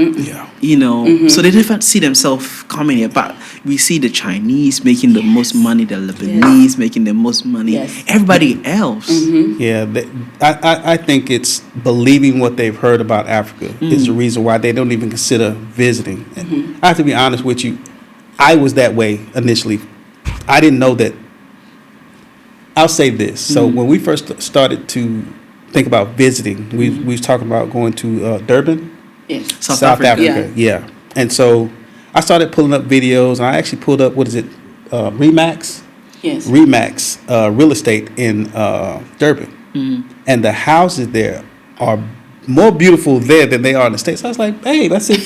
You know, so they don't see themselves coming here. But we see the Chinese making the most money, the Lebanese making the most money. Everybody else. I think it's believing what they've heard about Africa is the reason why they don't even consider visiting. I have to be honest with you. I was that way initially. I didn't know that. I'll say this. So when we first started to think about visiting, we was talking about going to Durban, South Africa. And so I started pulling up videos, and I actually pulled up, Remax? Remax real estate in Durban, and the houses there are more beautiful there than they are in the States. I was like, babe, I said,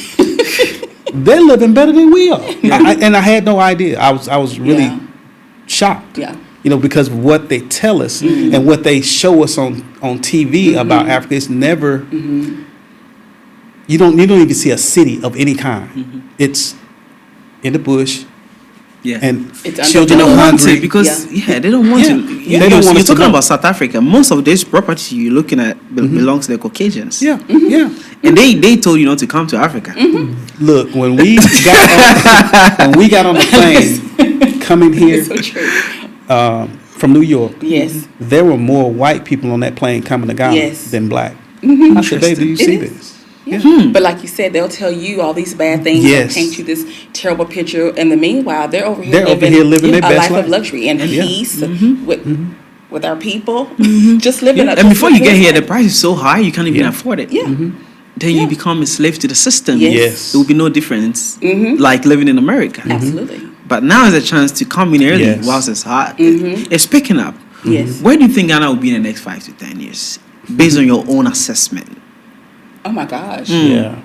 they're living better than we are. And I had no idea. I was really shocked. You know, because of what they tell us and what they show us on TV about Africa. It's never. You don't even see a city of any kind. It's in the bush. And children are hungry because they don't want to. They don't want to. You're talking about South Africa. Most of this property you're looking at belongs to the Caucasians. And they told you not to come to Africa. Look, when we got on the plane coming here from New York, there were more white people on that plane coming to Ghana than black. I said, babe, do you see this? But like you said, they'll tell you all these bad things, they'll paint you this terrible picture, and the meanwhile, they're over here living their best life of luxury and peace with our people, just living up. And before you get here, the price is so high, you can't even afford it. Then you become a slave to the system. There will be no difference, like living in America. Absolutely. But now is a chance to come in early whilst it's hot. It's picking up. Where do you think Ghana will be in the next 5 to 10 years, based on your own assessment? Oh my gosh. A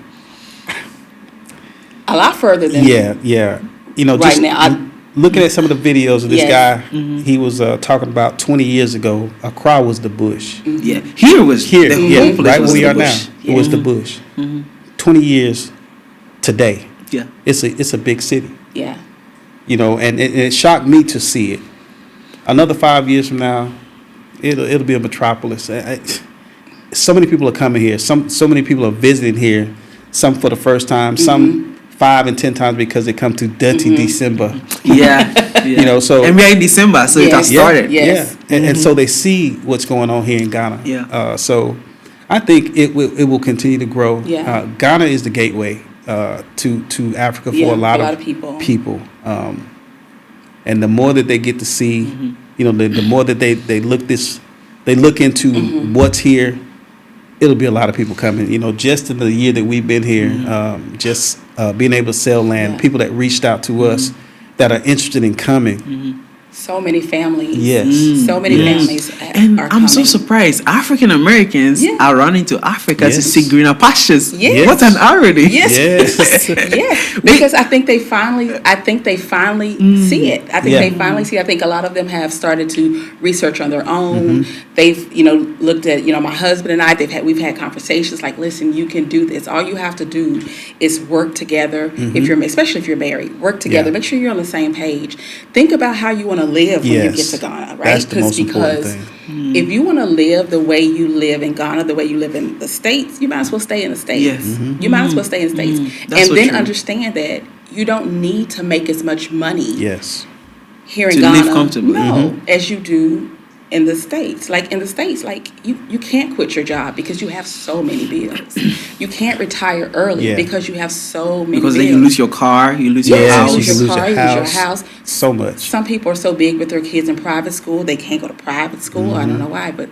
lot further than You know, right just now. Looking at some of the videos of this guy, he was talking about 20 years ago, Accra was the bush. Here was right where we are now. It was the bush. 20 years today. It's a big city. You know, and it shocked me to see it. Another 5 years from now, it'll be a metropolis. So many people are coming here. So many people are visiting here. Some for the first time. Some 5 and 10 times because they come to dirty December. You know, so and we're in December, so it has started. And so they see what's going on here in Ghana. So I think it will continue to grow. Ghana is the gateway to Africa for a lot of people. And the more that they get to see, you know, the more that they look into what's here. It'll be a lot of people coming. You know, just in the year that we've been here, being able to sell land, people that reached out to us that are interested in coming. So many families. So many families. And are I'm so coming. surprised African Americans are running to Africa to Yes. see greener pastures. Yes. What an irony. Yes. Yes. Yes, because I think they finally see it. I think they finally see it. I think a lot of them have started to research on their own. They've, looked at, my husband and I, we've had conversations like, listen, you can do this. All you have to do is work together. Especially if you're married, work together. Yeah. Make sure you're on the same page. Think about how you want to live when you get to Ghana, right? That's the most important thing. If you want to live the way you live in Ghana, the way you live in the States, you might as well stay in the States. Yes. You might as well stay in the States. That's And so then true. understand that you don't need to make as much money Yes. here in To Ghana. live comfortably. No, as you do in the States. Like in the States, like you can't quit your job because you have so many bills. You can't retire early because you have so many Because bills. then you lose your car, you lose your Yes, house. you lose your lose car, your you lose your house. house. So much. Some people are so big with their kids in private school, they can't go to private school. I don't know why, but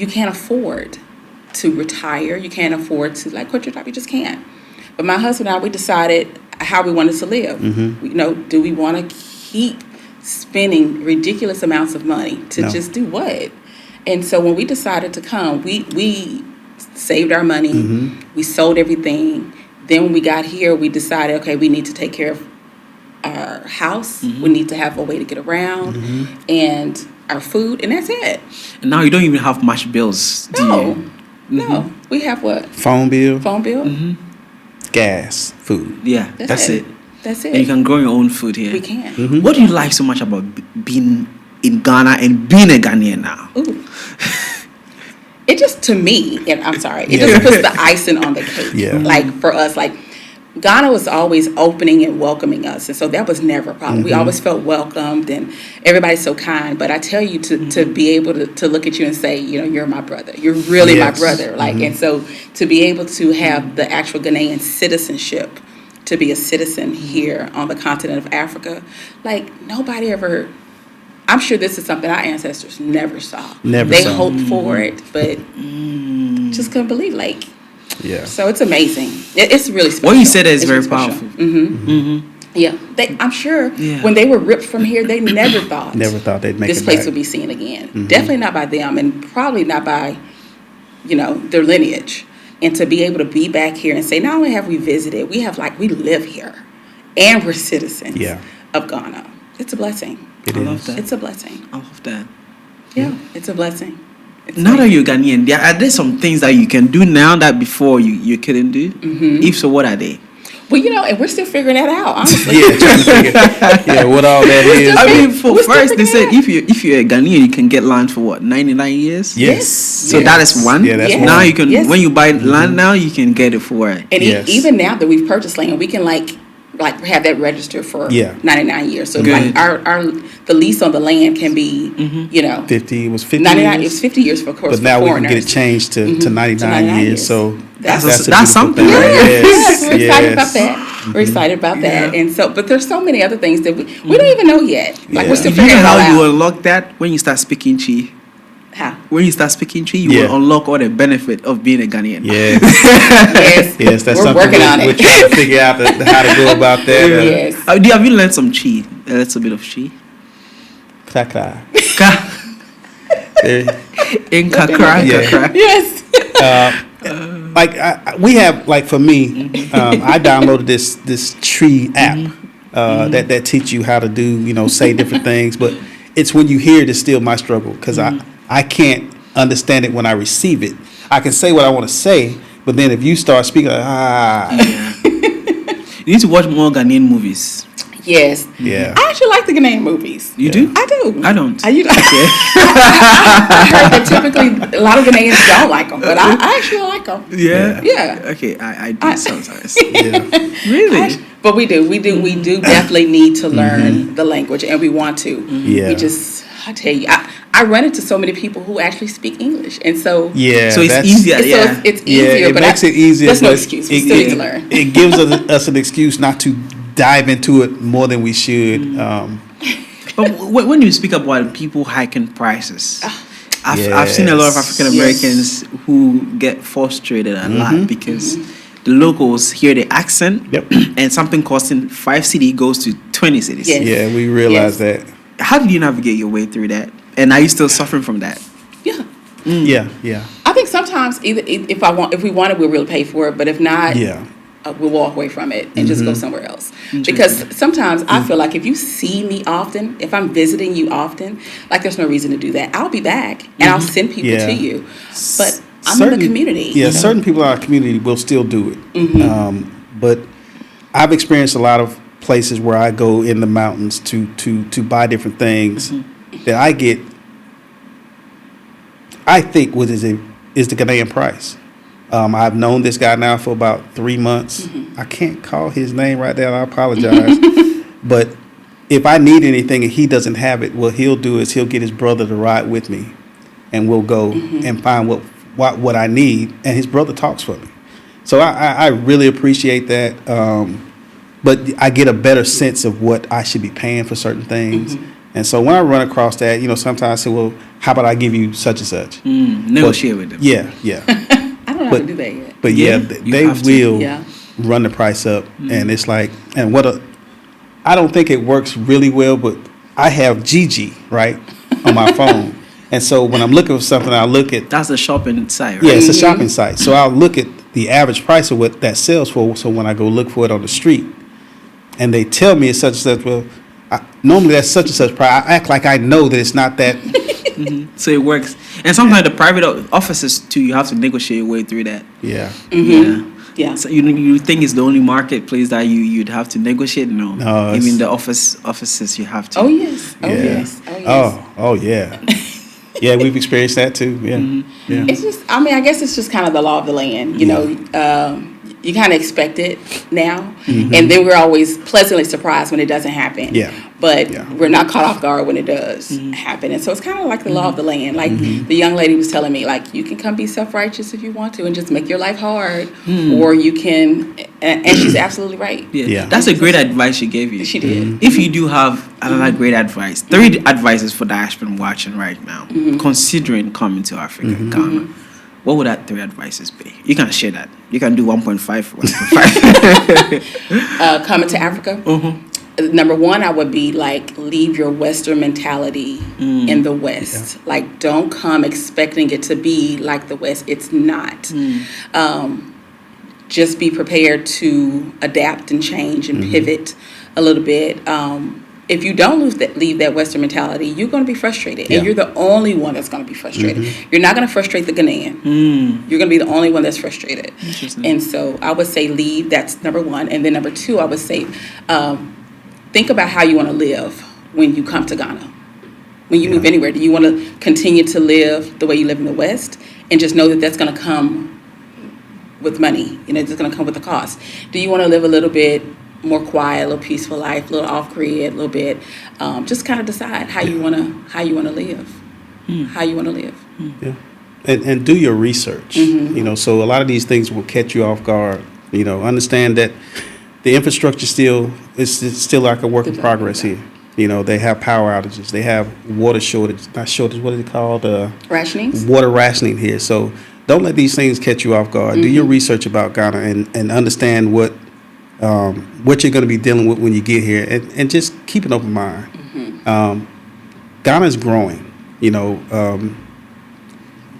you can't afford to retire. You can't afford to quit your job. You just can't. But my husband and I, we decided how we wanted to live. Do we want to keep spending ridiculous amounts of money to just do what? And so when we decided to come, we saved our money. We sold everything. Then when we got here, we decided, okay, we need to take care of our house. We need to have a way to get around and our food, and that's it. And now you don't even have much bills, do you? No. We have what? Phone bill, Phone bill? gas, food. Yeah, that's it. That's And you it. can grow your own food here. We can. What do you like so much about being in Ghana and being a Ghanaian now? Ooh. It just, to me, and I'm sorry, it just puts the icing on the cake. Yeah. Like for us, Ghana was always opening and welcoming us, and so that was never a problem. We always felt welcomed, and everybody's so kind. But I tell you, to be able to look at you and say, you're my brother. You're really my brother. And so to be able to have the actual Ghanaian citizenship, to be a citizen here on the continent of Africa, nobody ever. I'm sure this is something our ancestors never saw. They hoped for it, but just couldn't believe. Yeah. So it's amazing. It's really special. What you said is It's very really special. powerful. Yeah, I'm sure when they were ripped from here, they never thought they'd make this it place back. would be seen again. Definitely not by them, and probably not by their lineage. And to be able to be back here and say, not only have we visited, we live here, and we're citizens of Ghana. It's a blessing. It I is. love that. It's a blessing. I love that. Yeah, it's a blessing. It's Now that amazing. you're Ghanaian, are there some things that you can do now that before you couldn't do? If so, what are they? Well, and we're still figuring that out, honestly. Trying to figure what all that is. I mean, for We're still first they said figuring if you're a Ghanaian, you can get land for what 99 years. Yes. So that is one. Yeah, that's Now one. you can when you buy land now, you can get it for what? And Yes. even now that we've purchased land, we can have that registered for 99 years. So Good. the lease on the land can be 50 was 50 99. years. It's 50 years for course. But now for we can foreigners. get it changed to 99 To 99 years. years. So That's a that's beautiful something, thing. right? Yes, we're excited about yes. that. We're excited about that. And so, but there's so many other things that we don't even know yet. We're still You know figuring it all how you out. unlock that when you start speaking Chi. How? When you start speaking Chi, you Yeah. will unlock all the benefit of being a Ghanaian. Yes. Yes, Yes, that's we're something working on we're it. trying to figure out how to go about that. Yes. Have you learned some Chi? A little bit of Chi. Kaka. In Kakra, Yeah. Kakra. Yes. We have for me, I downloaded this tree app that teach you how to do say different things, but it's when you hear it, it's still my struggle because I can't understand it when I receive it. I can say what I want to say, but then if you start speaking, You need to watch more Ghanaian movies. Yes. Yeah. I actually like the Ghanaian movies. You do? I do. I don't. I heard that typically a lot of Ghanaians don't like them, but I actually like them. Yeah. Yeah. Okay, I do sometimes. Yeah. Really? But we do definitely need to learn the language, and we want to. Yeah. I tell you, I run into so many people who actually speak English, and so Yeah. So it's that's- easier. so Yeah. it's easier. it but makes it easier. That's no but excuse. We still need to learn. It gives us an excuse not to dive into it more than we should. But when you speak about people hiking prices, I've seen a lot of African Americans who get frustrated a lot because the locals hear the accent and something costing 5 cedi goes to 20 cedis. Yes. Yeah, we realize that. How did you navigate your way through that? And are you still suffering from that? Yeah. Yeah. I think sometimes either if we want it, we'll really pay for it. But if not, we'll walk away from it and just go somewhere else. Because sometimes I feel like if you see me often, if I'm visiting you often, like there's no reason to do that. I'll be back and I'll send people to you. But I'm in the community. Yeah, certain people in our community will still do it. But I've experienced a lot of places where I go in the mountains to buy different things that I get. I think what is the Ghanaian price. I've known this guy now for about 3 months. I can't call his name right there. I apologize. But if I need anything and he doesn't have it, what he'll do is he'll get his brother to ride with me, and we'll go and find what I need, and his brother talks for me. So I really appreciate that. But I get a better sense of what I should be paying for certain things. And so when I run across that, sometimes I say, well, how about I give you such and such? Negotiate with them. I don't know how to do that yet. But they will run the price up. And it's like, I don't think it works really well, but I have Gigi, right, on my phone. And so when I'm looking for something, I'll look at... That's a shopping site, right? Yeah, it's a shopping site. So I'll look at the average price of what that sells for. So when I go look for it on the street, and they tell me it's such and such, well, normally that's such and such price. I act like I know that it's not that. So it works. And sometimes the private offices, too, you have to negotiate your way through that. Yeah. Yeah. So you think it's the only marketplace that you'd have to negotiate? No. Even the offices you have to. Oh, yes. Oh, yeah. Yeah, we've experienced that too. Yeah. Yeah. It's just, I guess it's just kind of the law of the land. You know, you kind of expect it now. And then we're always pleasantly surprised when it doesn't happen. Yeah. But we're not caught off guard when it does happen. And so it's kind of like the law of the land. Like the young lady was telling me, like, you can come be self-righteous if you want to and just make your life hard. Or you can, and she's absolutely right. Yeah. That's a great advice she gave you. She did. If you do have another great advice, 3 advices for diaspora watching right now, considering coming to Africa, Ghana, what would that 3 advices be? You can share that. You can do 1.5. Coming to Africa? Number 1, I would be like, leave your Western mentality in the West. Like, don't come expecting it to be like the West. It's not. Just be prepared to adapt and change and pivot a little bit. If you don't leave that Western mentality, you're going to be frustrated. And you're the only one that's going to be frustrated. You're not going to frustrate the Ghanaian. You're going to be the only one that's frustrated. And so I would say leave. That's number 1. And then number 2, I would say think about how you want to live when you come to Ghana. When you move anywhere, do you want to continue to live the way you live in the West? And just know that that's going to come with money. It's going to come with a cost. Do you want to live a little bit more quiet, a little peaceful life, a little off grid, a little bit? Just kind of decide how you want to live. How you want to live. Yeah, and do your research. So a lot of these things will catch you off guard. Understand that the infrastructure is still like a work in progress here. They have power outages, they have water shortage. Not shortage. What is it called? Rationing. Water rationing here. So don't let these things catch you off guard. Do your research about Ghana and understand what you're going to be dealing with when you get here, and just keep an open mind. Ghana is growing.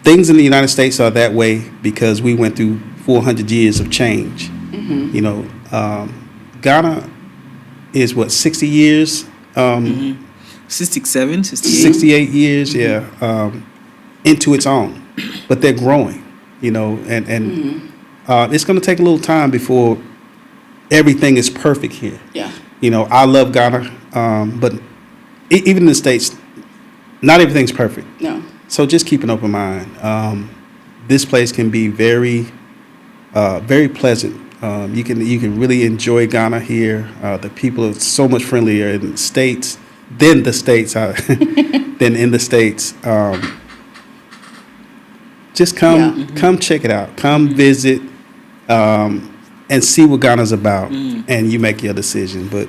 Things in the United States are that way because we went through 400 years of change. Ghana is 60 years? 67, 68 years, into its own. But they're growing, and it's going to take a little time before everything is perfect here. I love Ghana, but even in the States, not everything's perfect. No. So just keep an open mind. This place can be very, very pleasant. You can really enjoy Ghana here. The people are so much friendlier in the States than in the States. Just come check it out. Come visit. And see what Ghana's about, and you make your decision. But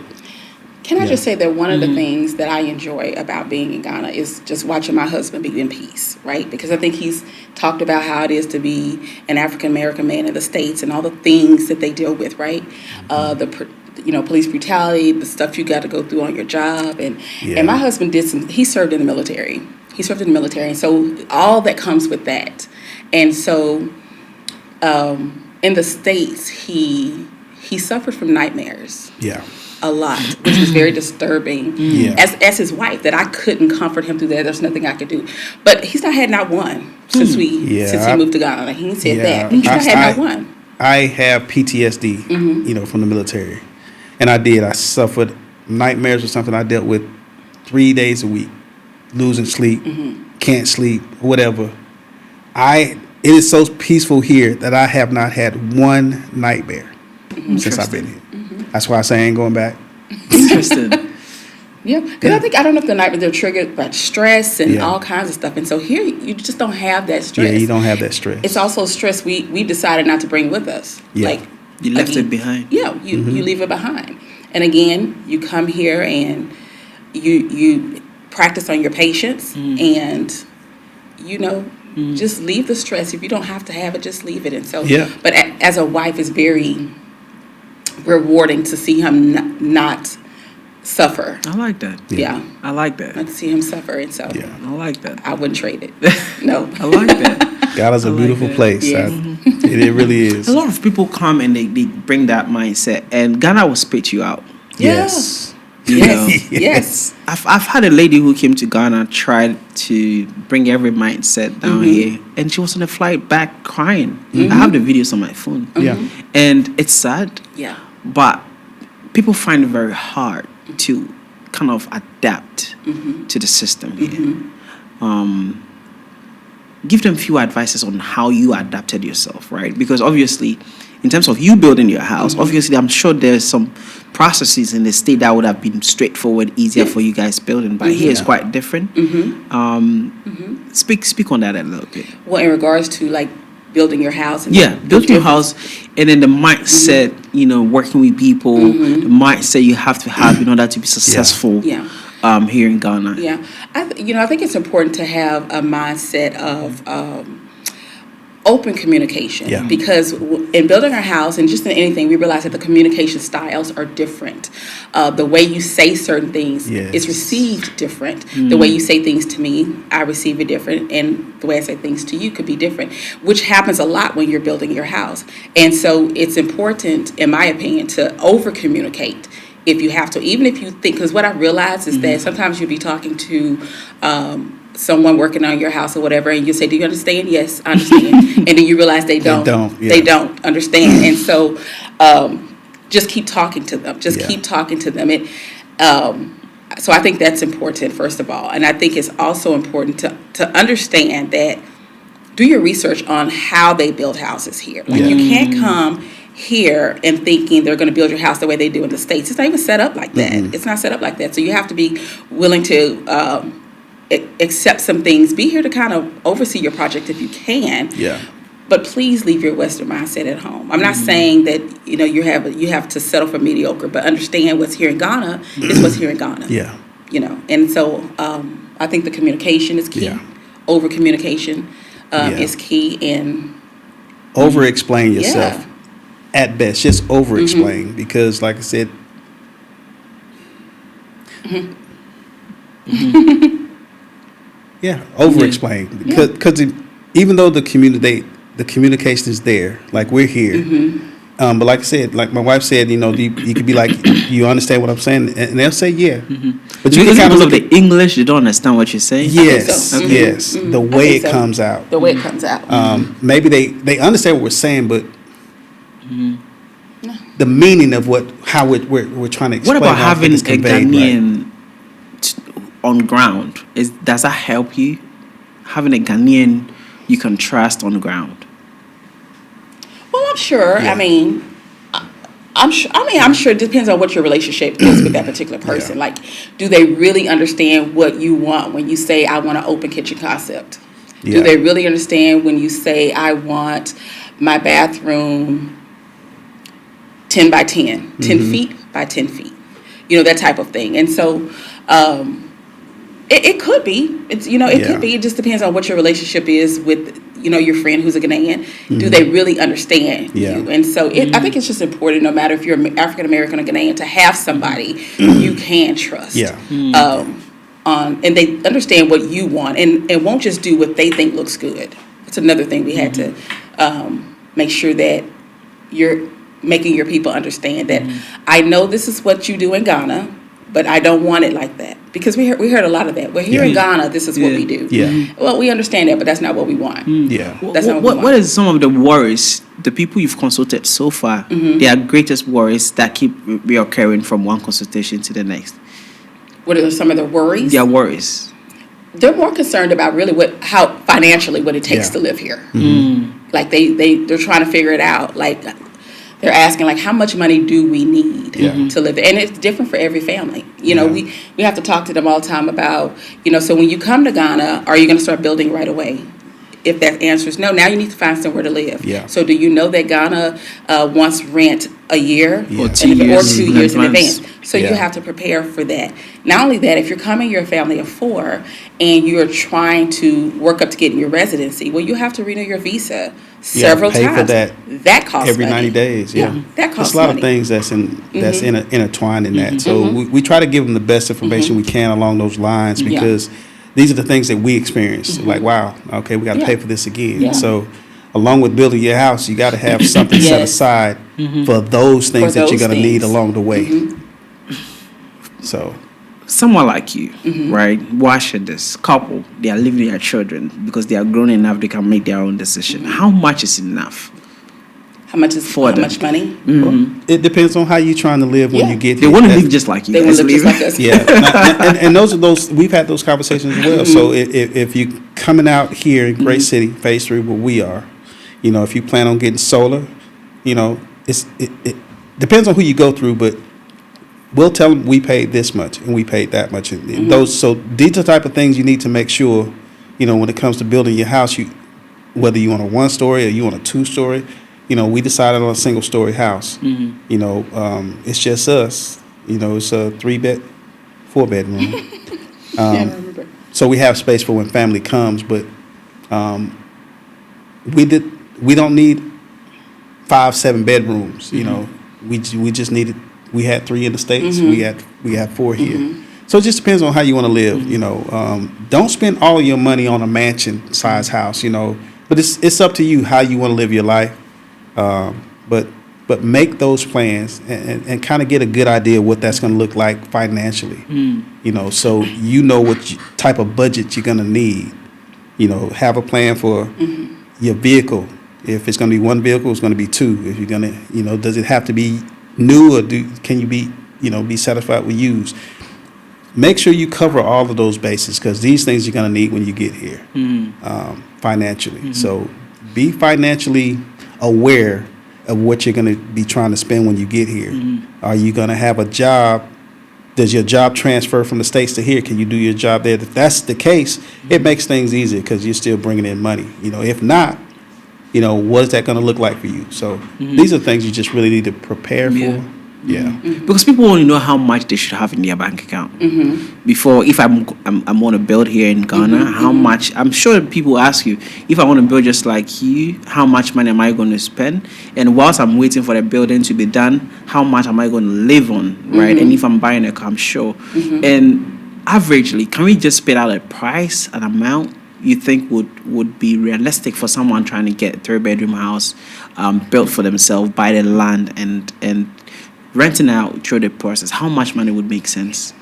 can I just say that one of the things that I enjoy about being in Ghana is just watching my husband be in peace, right? Because I think he's talked about how it is to be an African American man in the States and all the things that they deal with, right? Police brutality, the stuff you got to go through on your job, and my husband he served in the military. He served in the military, and so all that comes with that. And so, in the States, he suffered from nightmares. Yeah. A lot, which was very disturbing. Yeah. As his wife, that I couldn't comfort him through that. There's nothing I could do. But he's not one since he moved to Ghana. He said that. He's not one. I have PTSD, you know, from the military, and I suffered nightmares or something. I dealt with 3 days a week, losing sleep, can't sleep, whatever. It is so peaceful here that I have not had one nightmare since I've been here. That's why I say I ain't going back. Interesting. Yeah, because I don't know if the nightmares, they're triggered by stress and all kinds of stuff. And so here, you just don't have that stress. Yeah, you don't have that stress. It's also stress we decided not to bring with us. Yeah. Like, you left it behind. Yeah, you leave it behind. And again, you come here and you practice on your patience and, you know, just leave the stress. If you don't have to have it, just leave it. And so, but as a wife, it's very rewarding to see him not suffer. I like that. Yeah. I like that. Not to see him suffer. And so I like that. I wouldn't trade it. No. I like that. Ghana's a beautiful place. Yes. It really is. A lot of people come and they bring that mindset, and Ghana will spit you out. Yes. You know? Yes. I've had a lady who came to Ghana, tried to bring every mindset down here, and she was on a flight back crying. I have the videos on my phone. Yeah. And it's sad. Yeah. But people find it very hard to kind of adapt to the system here. Give them few advices on how you adapted yourself, right? Because obviously, in terms of you building your house, obviously, I'm sure there's some processes in the state that would have been straightforward, easier for you guys building, but here it's quite different. Speak on that a little bit. Well, in regards to like building your house. And building your house, and then the mindset, you know, working with people, the mindset you have to have in order to be successful. Here in Ghana. Yeah, I think it's important to have a mindset of open communication because in building our house and just in anything, we realize that the communication styles are different. The way you say certain things is received different. The way you say things to me, I receive it different, and the way I say things to you could be different, which happens a lot when you're building your house. And so it's important, in my opinion, to over communicate. If you have to, even if you think, because what I realize is that sometimes you'll be talking to someone working on your house or whatever, and you say, "Do you understand?" "Yes, I understand." And then you realize they don't. They don't understand. And so just keep talking to them. Keep talking to them. So I think that's important, first of all. And I think it's also important to understand that, do your research on how they build houses here. Like you can't come here and thinking they're going to build your house the way they do in the States. It's not even set up like that. It's not set up like that. So you have to be willing to accept some things. Be here to kind of oversee your project if you can. Yeah. But please leave your Western mindset at home. I'm not saying that you have to settle for mediocre, but understand what's here in Ghana is what's here in Ghana. Yeah. And so I think the communication is key. Yeah. Over communication is key, and over explain yourself. Yeah. At best, just over-explain because, like I said, over-explain because even though the communication is there, like we're here, but like I said, like my wife said, you could be like, you understand what I'm saying, and they'll say but you kind of the English, you don't understand what you're saying. Yes, yes, the way it comes out. The way it comes out. Maybe they understand what we're saying, but. The meaning of how we're trying to explain. What about having a Ghanaian on ground? Does that help you? Having a Ghanaian you can trust on the ground. Well, I'm sure. Yeah. I'm sure it depends on what your relationship is with that particular person. Like, do they really understand what you want when you say, "I want an open kitchen concept"? Do they really understand when you say, "I want my bathroom 10 by 10, 10 feet by 10 feet, that type of thing." And so it could be. It's it could be. It just depends on what your relationship is with your friend who's a Ghanaian. Do they really understand you? And so I think it's just important, no matter if you're African American or Ghanaian, to have somebody you can trust. and they understand what you want, and won't just do what they think looks good. It's another thing we had to make sure that you're making your people understand that I know this is what you do in Ghana, but I don't want it like that. Because we heard a lot of that. Well, here in Ghana, this is what we do. Yeah. Well, we understand that, but that's not what we want. Yeah. That's not what we want. What is some of the worries, the people you've consulted so far, their greatest worries that keep reoccurring from one consultation to the next? What are some of the worries? Their worries. They're more concerned about really how financially what it takes to live here. Like they're trying to figure it out. Like they're asking, like, how much money do we need to live there? And it's different for every family. You know, we have to talk to them all the time about, so when you come to Ghana, are you going to start building right away? If that answer is no, now you need to find somewhere to live. Yeah. So do you know that Ghana wants rent a year or 2 years in advance? So you have to prepare for that. Not only that, if you're coming, you're a family of 4, and you're trying to work up to getting your residency, well, you have to renew your visa several pay times. For that. That costs every money. 90 days. Yeah. That costs There's a lot money. of things that's intertwined in that. So we try to give them the best information we can along those lines, because these are the things that we experience. Like, wow, okay, we got to pay for this again. Yeah. So along with building your house, you got to have something set aside for those things that you're going to need along the way. So someone like you, right? Watching this couple, they are leaving their children because they are grown enough, they can make their own decision. How much is enough? How much is for how them? much money? Well, it depends on how you're trying to live when you get They here. want to live just like you. They want to live just like us. Yeah, and those we've had those conversations as well. So if you're coming out here in Great City, Phase 3, where we are, if you plan on getting solar, it depends on who you go through, but we'll tell them we paid this much and we paid that much. And so these are the type of things you need to make sure, when it comes to building your house, whether you want a 1-story or you want a 2-story. We decided on a single-story house. It's just us. It's a 4-bedroom. So we have space for when family comes, but we don't need 5-7 bedrooms. We just needed. We had 3 in the States. We had 4 here. So it just depends on how you want to live. Don't spend all your money on a mansion-sized house. But it's up to you how you want to live your life. But make those plans and kind of get a good idea of what that's going to look like financially. So what type of budget you're going to need. Have a plan for your vehicle. If it's going to be 1 vehicle, it's going to be 2. If you're going to, does it have to be new, or can you be satisfied with used? Make sure you cover all of those bases, because these things you're going to need when you get here financially. So be financially aware of what you're going to be trying to spend when you get here. Are you going to have a job? Does your job transfer from the States to here? Can you do your job there? If that's the case, it makes things easier because you're still bringing in money. If not, what is that going to look like for you? So these are things you just really need to prepare for. Because people want to know how much they should have in their bank account before. If I'm want to build here in Ghana, how much? I'm sure people ask you, if I want to build just like you, how much money am I going to spend? And whilst I'm waiting for the building to be done, how much am I going to live on, right? And if I'm buying a car, I'm sure. And averagely, can we just spit out a price, an amount you think would be realistic for someone trying to get a 3-bedroom house built for themselves, buy the land and renting out through the process? How much money would make sense?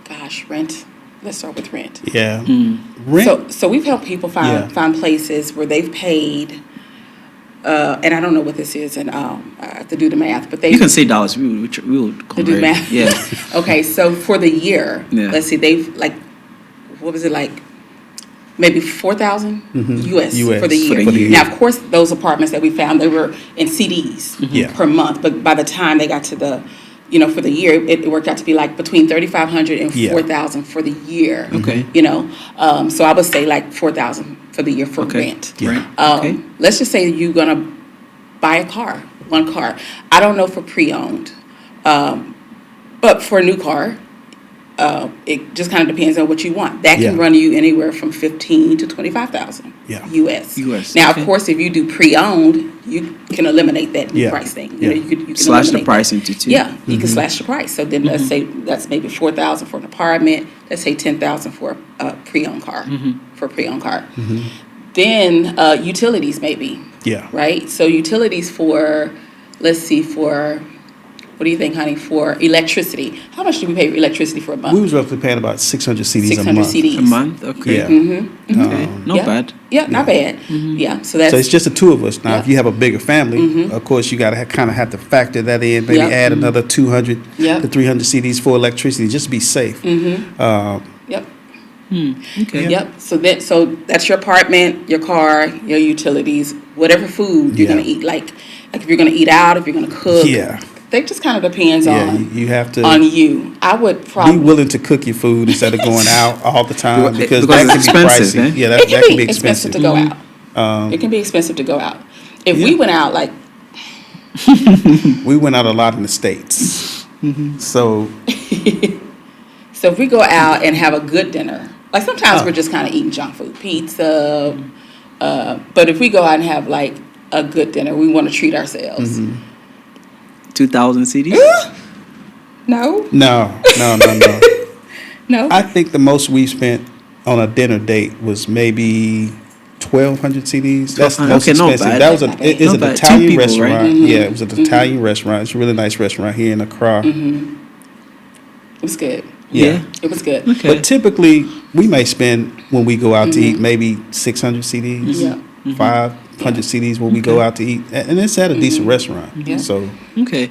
Gosh, rent. Let's start with rent. Yeah. Rent. So we've helped people find places where they've paid, and I don't know what this is, and I have to do the math, but you can say dollars. We will convert. To do math. Yeah. Okay, so for the year, let's see, they've what was it like? Maybe $4,000 US for the year. Now, of course, those apartments that we found, they were in CDs per month. But by the time they got to the, for the year, it worked out to be like between $3,500 and $4,000 for the year. Okay. So I would say like $4,000 for the year for rent. Yeah. Let's just say you're gonna buy a car, 1 car. I don't know for pre-owned, but for a new car, it just kind of depends on what you want. That can Yeah. run you anywhere from $15,000 to $25,000 Yeah. US. Now, Okay. of course, if you do pre-owned, you can eliminate that Yeah. price thing. Yeah. You can Slash the eliminate price that. into two. Yeah, you can slash the price. So then let's say that's maybe $4,000 for an apartment. Let's say $10,000 for a pre-owned car. For a pre-owned car. Then utilities maybe. Yeah. Right. So utilities for, let's see, for. What do you think, honey, for electricity? How much do we pay for electricity for a month? We was roughly paying about 600 CDs 600 a month. CDs. A month? Okay. Yeah. Okay. Not Yeah. bad. Yeah, not bad. Yeah, so that's So it's just the two of us. Now, Yeah. if you have a bigger family, of course, you got to kind of have to factor that in. Maybe Yep. add another 200 Yep. to 300 CDs for electricity, just to be safe. Yep. Okay. Yep. So that's your apartment, your car, your utilities, whatever food you're Yeah. gonna eat. Like if you're gonna eat out, if you're gonna cook. Yeah. That just kind of depends Yeah, on you have to on you. I would be probably willing to cook your food instead of going out all the time because Because that it's can be expensive, pricey. eh? Yeah, it that can be expensive to go out. It can be expensive to go out. If we went out like We went out a lot in the States. So, if we go out and have a good dinner, like sometimes we're just kind of eating junk food, pizza. But if we go out and have like a good dinner, we want to treat ourselves. 2,000 CDs? No, no. no. I think the most we spent on a dinner date was maybe 1,200 CDs. That's the most Okay, not expensive. bad. That was Not bad. it's Not an bad. Two Italian people, restaurant. right? Yeah, it was an Italian restaurant. It's a really nice restaurant here in Accra. It was good. Yeah. It was good. Okay. But typically, we may spend when we go out to eat maybe 600 CDs, Yeah. 500 CDs when we go out to eat, and it's at a decent restaurant. Yeah. So Okay.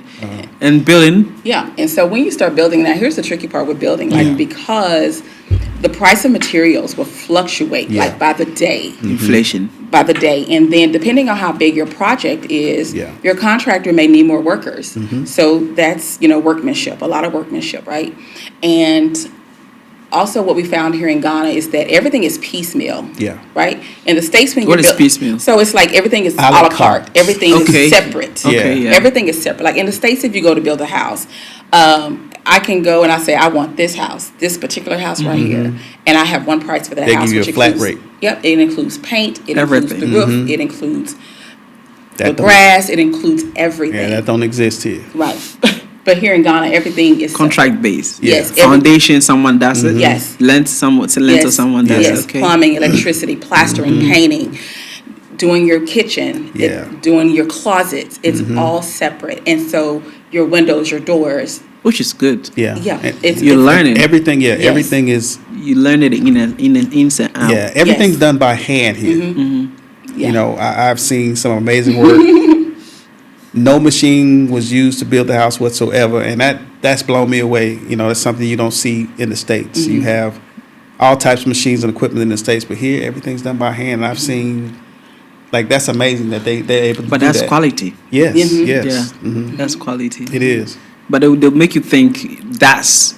And billing? Yeah, and so when you start building that, here's the tricky part with building, like because the price of materials will fluctuate Yeah. like by the day. Inflation. By the day, and then depending on how big your project is, Yeah. your contractor may need more workers. So that's workmanship, a lot of workmanship, right? And also, what we found here in Ghana is that everything is piecemeal. Yeah. Right. In the States, when What you is piecemeal? So it's like everything is A a la la carte. carte. Everything Okay. is separate. Okay, yeah. Everything is separate. Like in the States, if you go to build a house, I can go and I say I want this house, this particular house right here, and I have one price for that They house. give you which a flat includes- rate. Yep, it includes paint, it Everything. includes the roof, it includes the that don't, grass, it includes everything. yeah, that don't exist here. Right. But here in Ghana, everything is Contract based. Yes. Foundation, someone does it. Yes. Length, someone someone does yes, it. Okay. plumbing, electricity, plastering, painting, doing your kitchen, Yeah. doing your closets. It's all separate, and so your windows, your doors. Which is good. Yeah. Yeah, And You're learning. everything. Yeah, Yes. everything is. You learn it in an instant out. Yeah, everything's Yes. done by hand here. Yeah. You know, I've seen some amazing work. No machine was used to build the house whatsoever, and that's blown me away. You know, it's something you don't see in the States. You have all types of machines and equipment in the States, but here everything's done by hand. And I've seen, like, that's amazing that they're able to But do that's that. quality. Yes, Mhm. yes, Yeah. That's quality. it is. But they'll make you think that's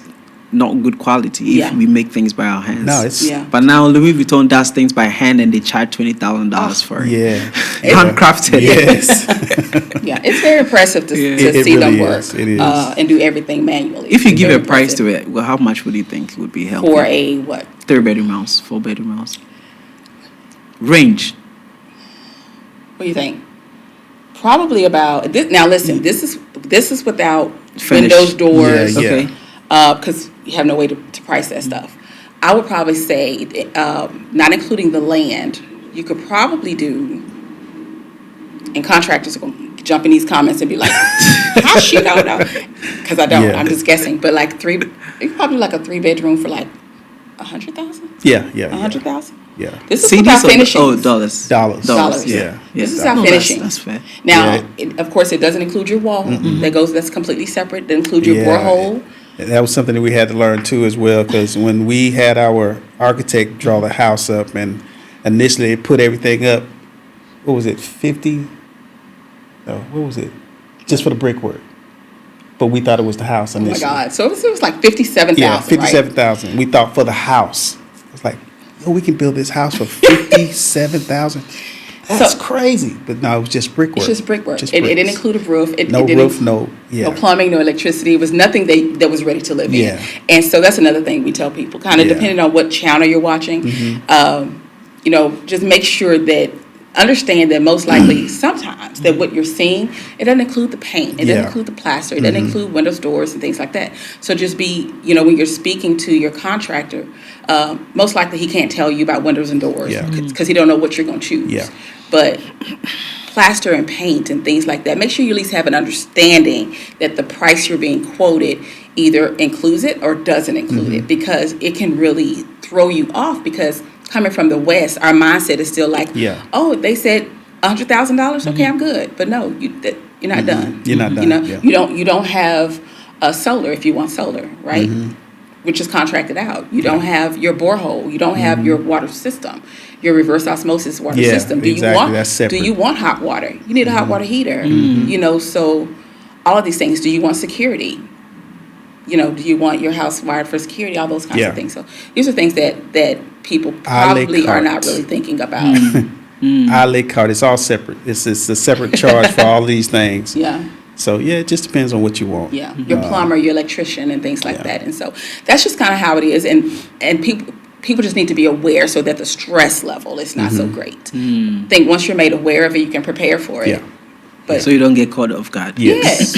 not good quality if Yeah. we make things by our hands. No, it's Yeah. But now Louis Vuitton does things by hand and they charge $20,000 for it. yeah, Handcrafted. yes. Yeah, it's very impressive to, Yeah. to It see them really work is. It is. And do everything manually. If you It's give very a price to impressive. it, well, how much would you think would be healthy? For a what? 3-bedroom house, 4-bedroom house. Range. What do you think? Probably about this. Now listen, this is without Finish. windows, doors, Yeah, yeah. Okay. Because you have no way to price that stuff. I would probably say, not including the land, you could probably do. And contractors are going to jump in these comments and be like, "How she don't know?" Because I don't. Yeah. I'm just guessing. But like probably like a 3-bedroom for like 100,000, Yeah, yeah, 100,000. yeah. This is CDs without or finishing. dollars? Dollars. Dollars. Yeah. This is No, without that's- finishing. That's fair. Now, Yeah. of course, it doesn't include your wall. That's completely separate. That includes your Yeah. borehole. And that was something that we had to learn too as well, because when we had our architect draw the house up and initially put everything up, what was it, 50? No, what was it? Just for the brickwork. But we thought it was the house Oh my initially. God! So it was like 57,000. Yeah, right? 57,000. We thought for the house. It's like, oh, we can build this house for 57,000. That's crazy. But no, it was just brickwork. It's just brickwork. Just It bricks. didn't include a roof. No roof, no plumbing, no electricity. It was nothing that was ready to live Yeah. in. And so that's another thing we tell people, kind of depending on what channel you're watching, just make sure that, understand that most likely sometimes that what you're seeing, it doesn't include the paint, it doesn't include the plaster, it doesn't include windows, doors, and things like that. So just be, when you're speaking to your contractor, most likely he can't tell you about windows and doors because he don't know what you're going to choose. Yeah. But plaster and paint and things like that, make sure you at least have an understanding that the price you're being quoted either includes it or doesn't include it, because it can really throw you off, because coming from the West, our mindset is still like, oh, they said $100,000, okay, I'm good. But no, you're not done. You're not done. You don't have solar if you want solar, right? Which is contracted out. You don't have your borehole. You don't have your water system, your reverse osmosis water system. Do you want hot water? You need a hot water heater. So all of these things. Do you want security? Do you want your house wired for security? All those kinds of things. So these are things that people probably are not really thinking about. A la carte. It's all separate. It's a separate charge for all these things. Yeah. So, it just depends on what you want. Yeah. Your plumber, your electrician, and things like that. And so that's just kind of how it is. And people just need to be aware so that the stress level is not so great. I think once you're made aware of it, you can prepare for it. Yeah. But, so you don't get caught off guard. Yes.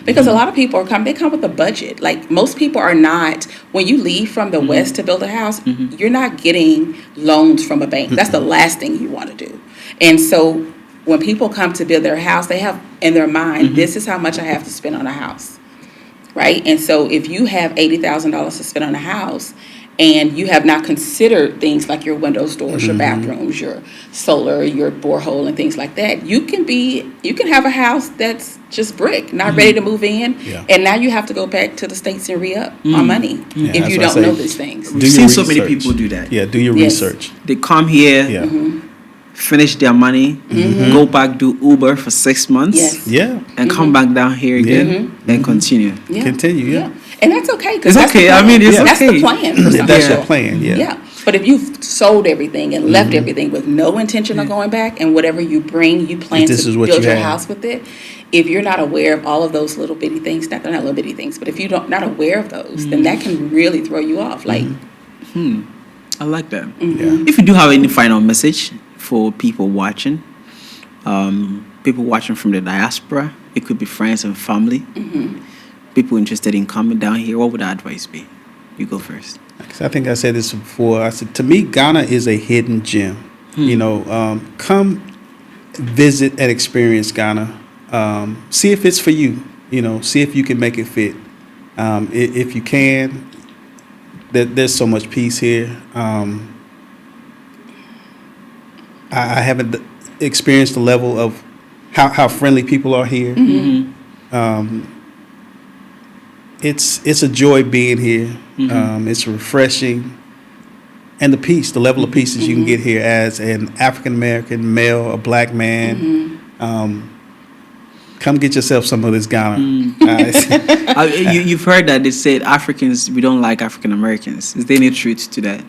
Because a lot of people they come with a budget. Like, most people are not, when you leave from the West to build a house, you're not getting loans from a bank. That's the last thing you want to do. And so when people come to build their house, they have in their mind, this is how much I have to spend on a house, right? And so if you have $80,000 to spend on a house, and you have not considered things like your windows, doors, your bathrooms, your solar, your borehole, and things like that, you can have a house that's just brick, not ready to move in, and now you have to go back to the States and re-up on money if you don't know these things. We've seen so many people do that. Yeah, do your research. They come here, finish their money, go back, do Uber for 6 months, and come back down here again and continue. Continue, And that's okay. It's okay. I mean, it's that's okay. the plan. That's your plan, yeah. But if you've sold everything and left everything with no intention of going back, and whatever you bring, you plan to build your house with it, if you're not aware of all of those little bitty things, not little bitty things, but if you're not aware of those, then that can really throw you off. Like, I like that. If you do have any final message for people watching from the diaspora, it could be friends and family, people interested in coming down here, what would the advice be? You go first. I think I said this before. I said, to me, Ghana is a hidden gem. Come visit and experience Ghana. See if it's for you. See if you can make it fit. If you can, there's so much peace here. I haven't experienced the level of how friendly people are here. It's a joy being here. It's refreshing, and the level of peace that you can get here as an African American male, a black man. Come get yourself some of this Ghana. You've heard that they said Africans, we don't like African Americans. Is there any truth to that?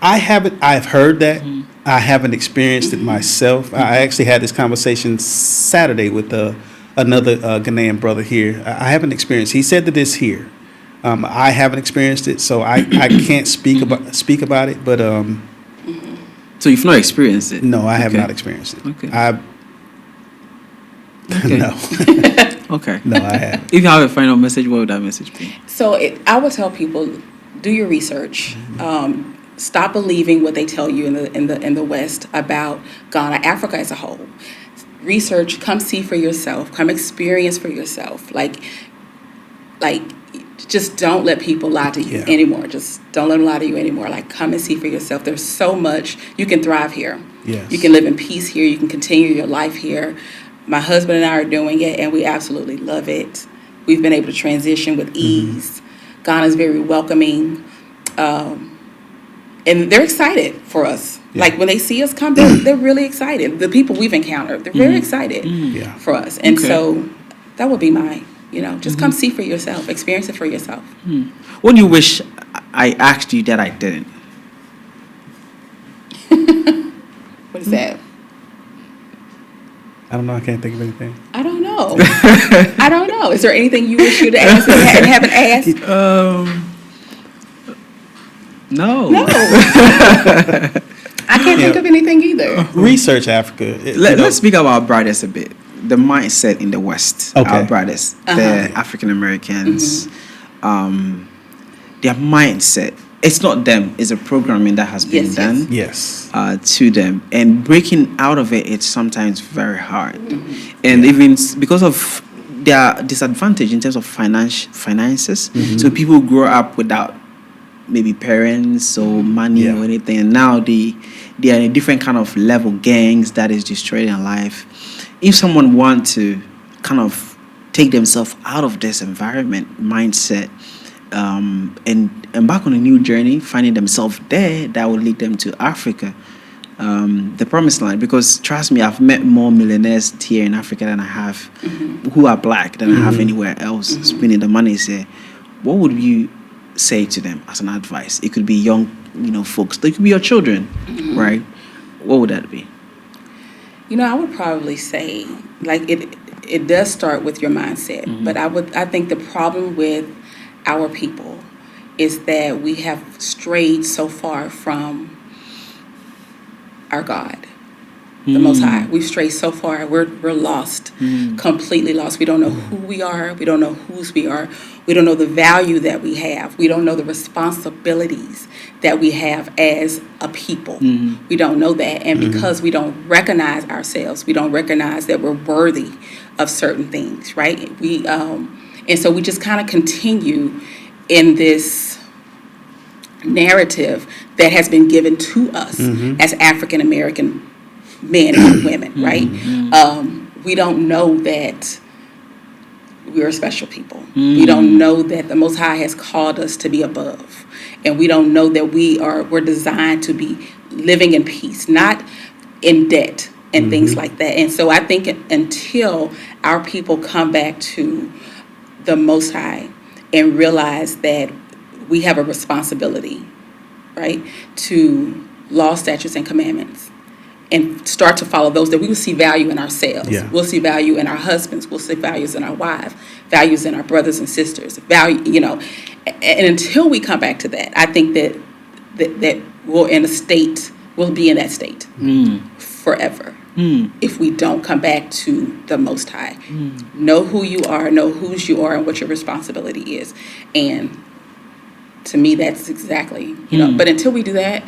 I haven't. I've heard that. I haven't experienced it myself. I actually had this conversation Saturday with another Ghanaian brother here. I haven't experienced. He said that it's here. I haven't experienced it, so I can't speak about it. But so you've not experienced it? No, I have not experienced it. Okay. No. Okay. No, I haven't. If you have a final message, what would that message be? So I would tell people, do your research. Stop believing what they tell you in the West about Ghana, Africa as a whole. Research, come see for yourself, come experience for yourself. Like just don't let people lie to you anymore. Just don't let them lie to you anymore. Like, come and see for yourself. There's so much. You can thrive here. Yes. You can live in peace here. You can continue your life here. My husband and I are doing it, and we absolutely love it. We've been able to transition with ease. Ghana is very welcoming. And they're excited for us. Yeah. Like, when they see us come, they're really excited. The people we've encountered, they're very excited for us. And so that would be my, just come see for yourself. Experience it for yourself. What do you wish I asked you that I didn't? What is that? I don't know. I can't think of anything. I don't know. I don't know. Is there anything you wish you'd asked and haven't asked? No. No. I can't think of anything either. Research Africa. Let's speak about our brothers a bit. The mindset in the West. Okay. Our brothers, the African Americans, their mindset. It's not them. It's a programming that has been done. Yes. To them, and breaking out of it, it's sometimes very hard, and even because of their disadvantage in terms of finances. So people grow up without maybe parents or money or anything, and now they are in a different kind of level, gangs that is destroying their life. If someone wants to kind of take themselves out of this environment mindset, and embark on a new journey, finding themselves there, that will lead them to Africa, the promised land. Because trust me, I've met more millionaires here in Africa than I have who are black than I have anywhere else spending the money. Say, what would you say to them as an advice? It could be young, folks. It could be your children, right? What would that be? I would probably say, like, it does start with your mindset, but I think the problem with our people is that we have strayed so far from our God, the Most High. We've strayed so far. We're lost, completely lost. We don't know who we are. We don't know whose we are. We don't know the value that we have. We don't know the responsibilities that we have as a people. We don't know that. And because we don't recognize ourselves, we don't recognize that we're worthy of certain things, right? And so we just kind of continue in this narrative that has been given to us as African American men and women, right? We don't know that we're special people. We don't know that the Most High has called us to be above. And we don't know that we're designed to be living in peace, not in debt and things like that. And so I think until our people come back to the Most High and realize that we have a responsibility, right, to law, statutes, and commandments, and start to follow those, that we will see value in ourselves. We'll see value in our husbands. We'll see values in our wives, values in our brothers and sisters, value, and until we come back to that, I think that we'll be in that state forever. If we don't come back to the Most High. Know who you are, know whose you are, and what your responsibility is. And to me, that's exactly, but until we do that,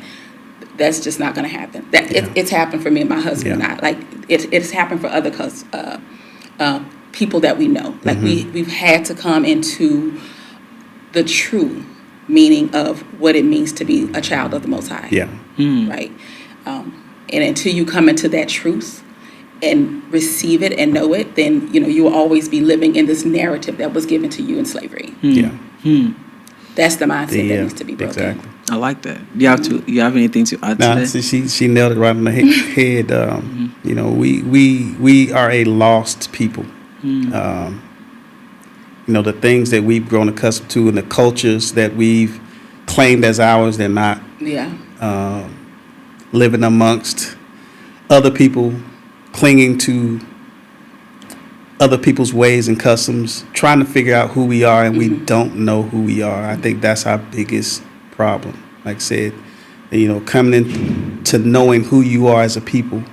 that's just not going to happen. It's happened for me and my husband and I. Like, it's happened for other people that we know. Like, we've had to come into the true meaning of what it means to be a child of the Most High. Right? And until you come into that truth and receive it and know it, then, you will always be living in this narrative that was given to you in slavery. That's the mindset that needs to be broken. Exactly. I like that. Do you have anything to add to that? She nailed it right on the head. We are a lost people. The things that we've grown accustomed to and the cultures that we've claimed as ours, they're not. Living amongst other people, clinging to other people's ways and customs, trying to figure out who we are, and we don't know who we are. I think that's our biggest problem. Like I said, coming in to knowing who you are as a people,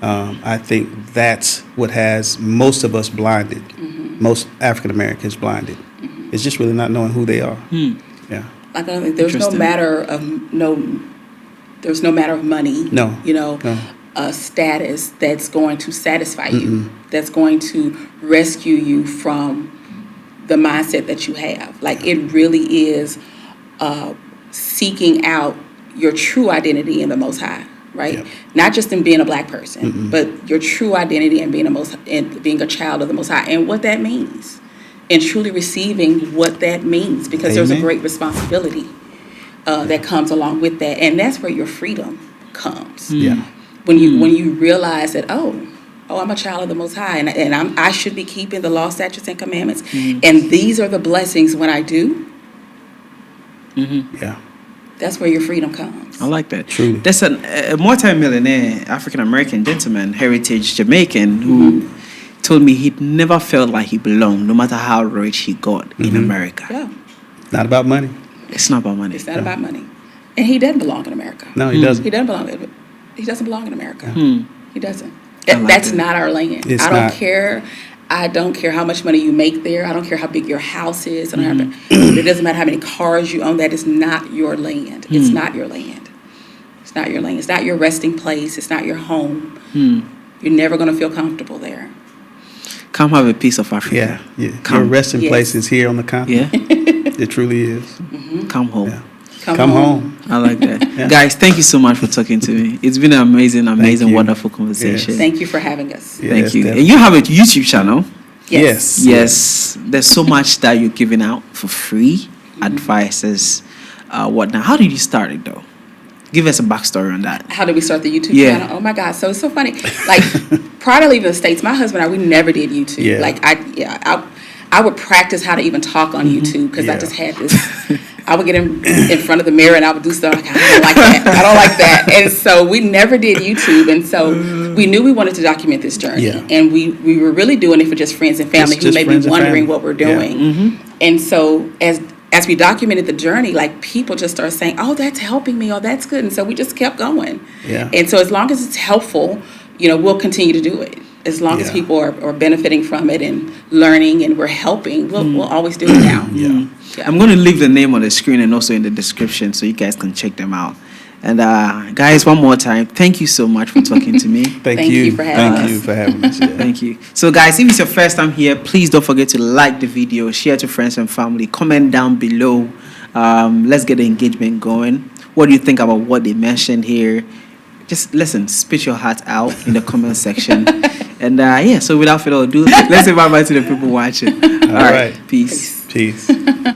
I think that's what has most of us blinded, most African Americans blinded. It's just really not knowing who they are. Yeah. Like, I think there's no matter of money. A status that's going to satisfy you, that's going to rescue you from the mindset that you have. Like, it really is seeking out your true identity in the Most High, right? Not just in being a black person, but your true identity in being being a child of the Most High, and what that means, and truly receiving what that means, because there's a great responsibility that comes along with that, and that's where your freedom comes. When you realize that, I'm a child of the Most High, and I should be keeping the law, statutes, and commandments, and these are the blessings when I do. That's where your freedom comes. I like that. Truly. There's a multi-millionaire African-American gentleman, heritage Jamaican, who told me he'd never felt like he belonged, no matter how rich he got in America. Yeah. Not about money. It's not about money. It's not about money. And he doesn't belong in America. No, he doesn't. He doesn't belong in America. He doesn't. like That's that. not our land. It's I don't not. care. I don't care how much money you make there. I don't care how big your house is. It doesn't matter how many cars you own. That is not your land. It's not your land. It's not your land. It's not your resting place. It's not your home. You're never going to feel comfortable there. Come have a piece of Africa. Yeah. Your resting place is here on the continent. Yeah. It truly is. Come home. Yeah. Come home. I like that. Guys, thank you so much for talking to me. It's been an amazing, wonderful conversation. Yes. Thank you for having us. Yes, Thank you. definitely. And you have a YouTube channel. Yes. There's so much that you're giving out for free, advices, whatnot. How did you start it, though? Give us a backstory on that. How did we start the YouTube Yeah. channel? Oh my God. So it's so funny. Like prior to leaving the States, my husband and I, we never did YouTube. Yeah. Like I would practice how to even talk on YouTube because I just had this. I would get in front of the mirror and I would do stuff like, I don't like that. I don't like that. And so we never did YouTube. And so we knew we wanted to document this journey. Yeah. And we were really doing it for just friends and family who may be wondering what we're doing. And so as we documented the journey, like people just started saying, oh, that's helping me. Oh, that's good. And so we just kept going. Yeah. And so as long as it's helpful, we'll continue to do it. As long as people are benefiting from it and learning and we're helping, we'll always do it now. Yeah. I'm going to leave the name on the screen and also in the description so you guys can check them out. And guys, one more time, thank you so much for talking to me. Thank you you for having us. Thank you for having us. Yeah. Thank you. So guys, if it's your first time here, please don't forget to like the video, share to friends and family, comment down below. Let's get the engagement going. What do you think about what they mentioned here? Just listen, spit your heart out in the comment section. And so without further ado, let's say bye-bye to the people watching. All right. Peace. Peace.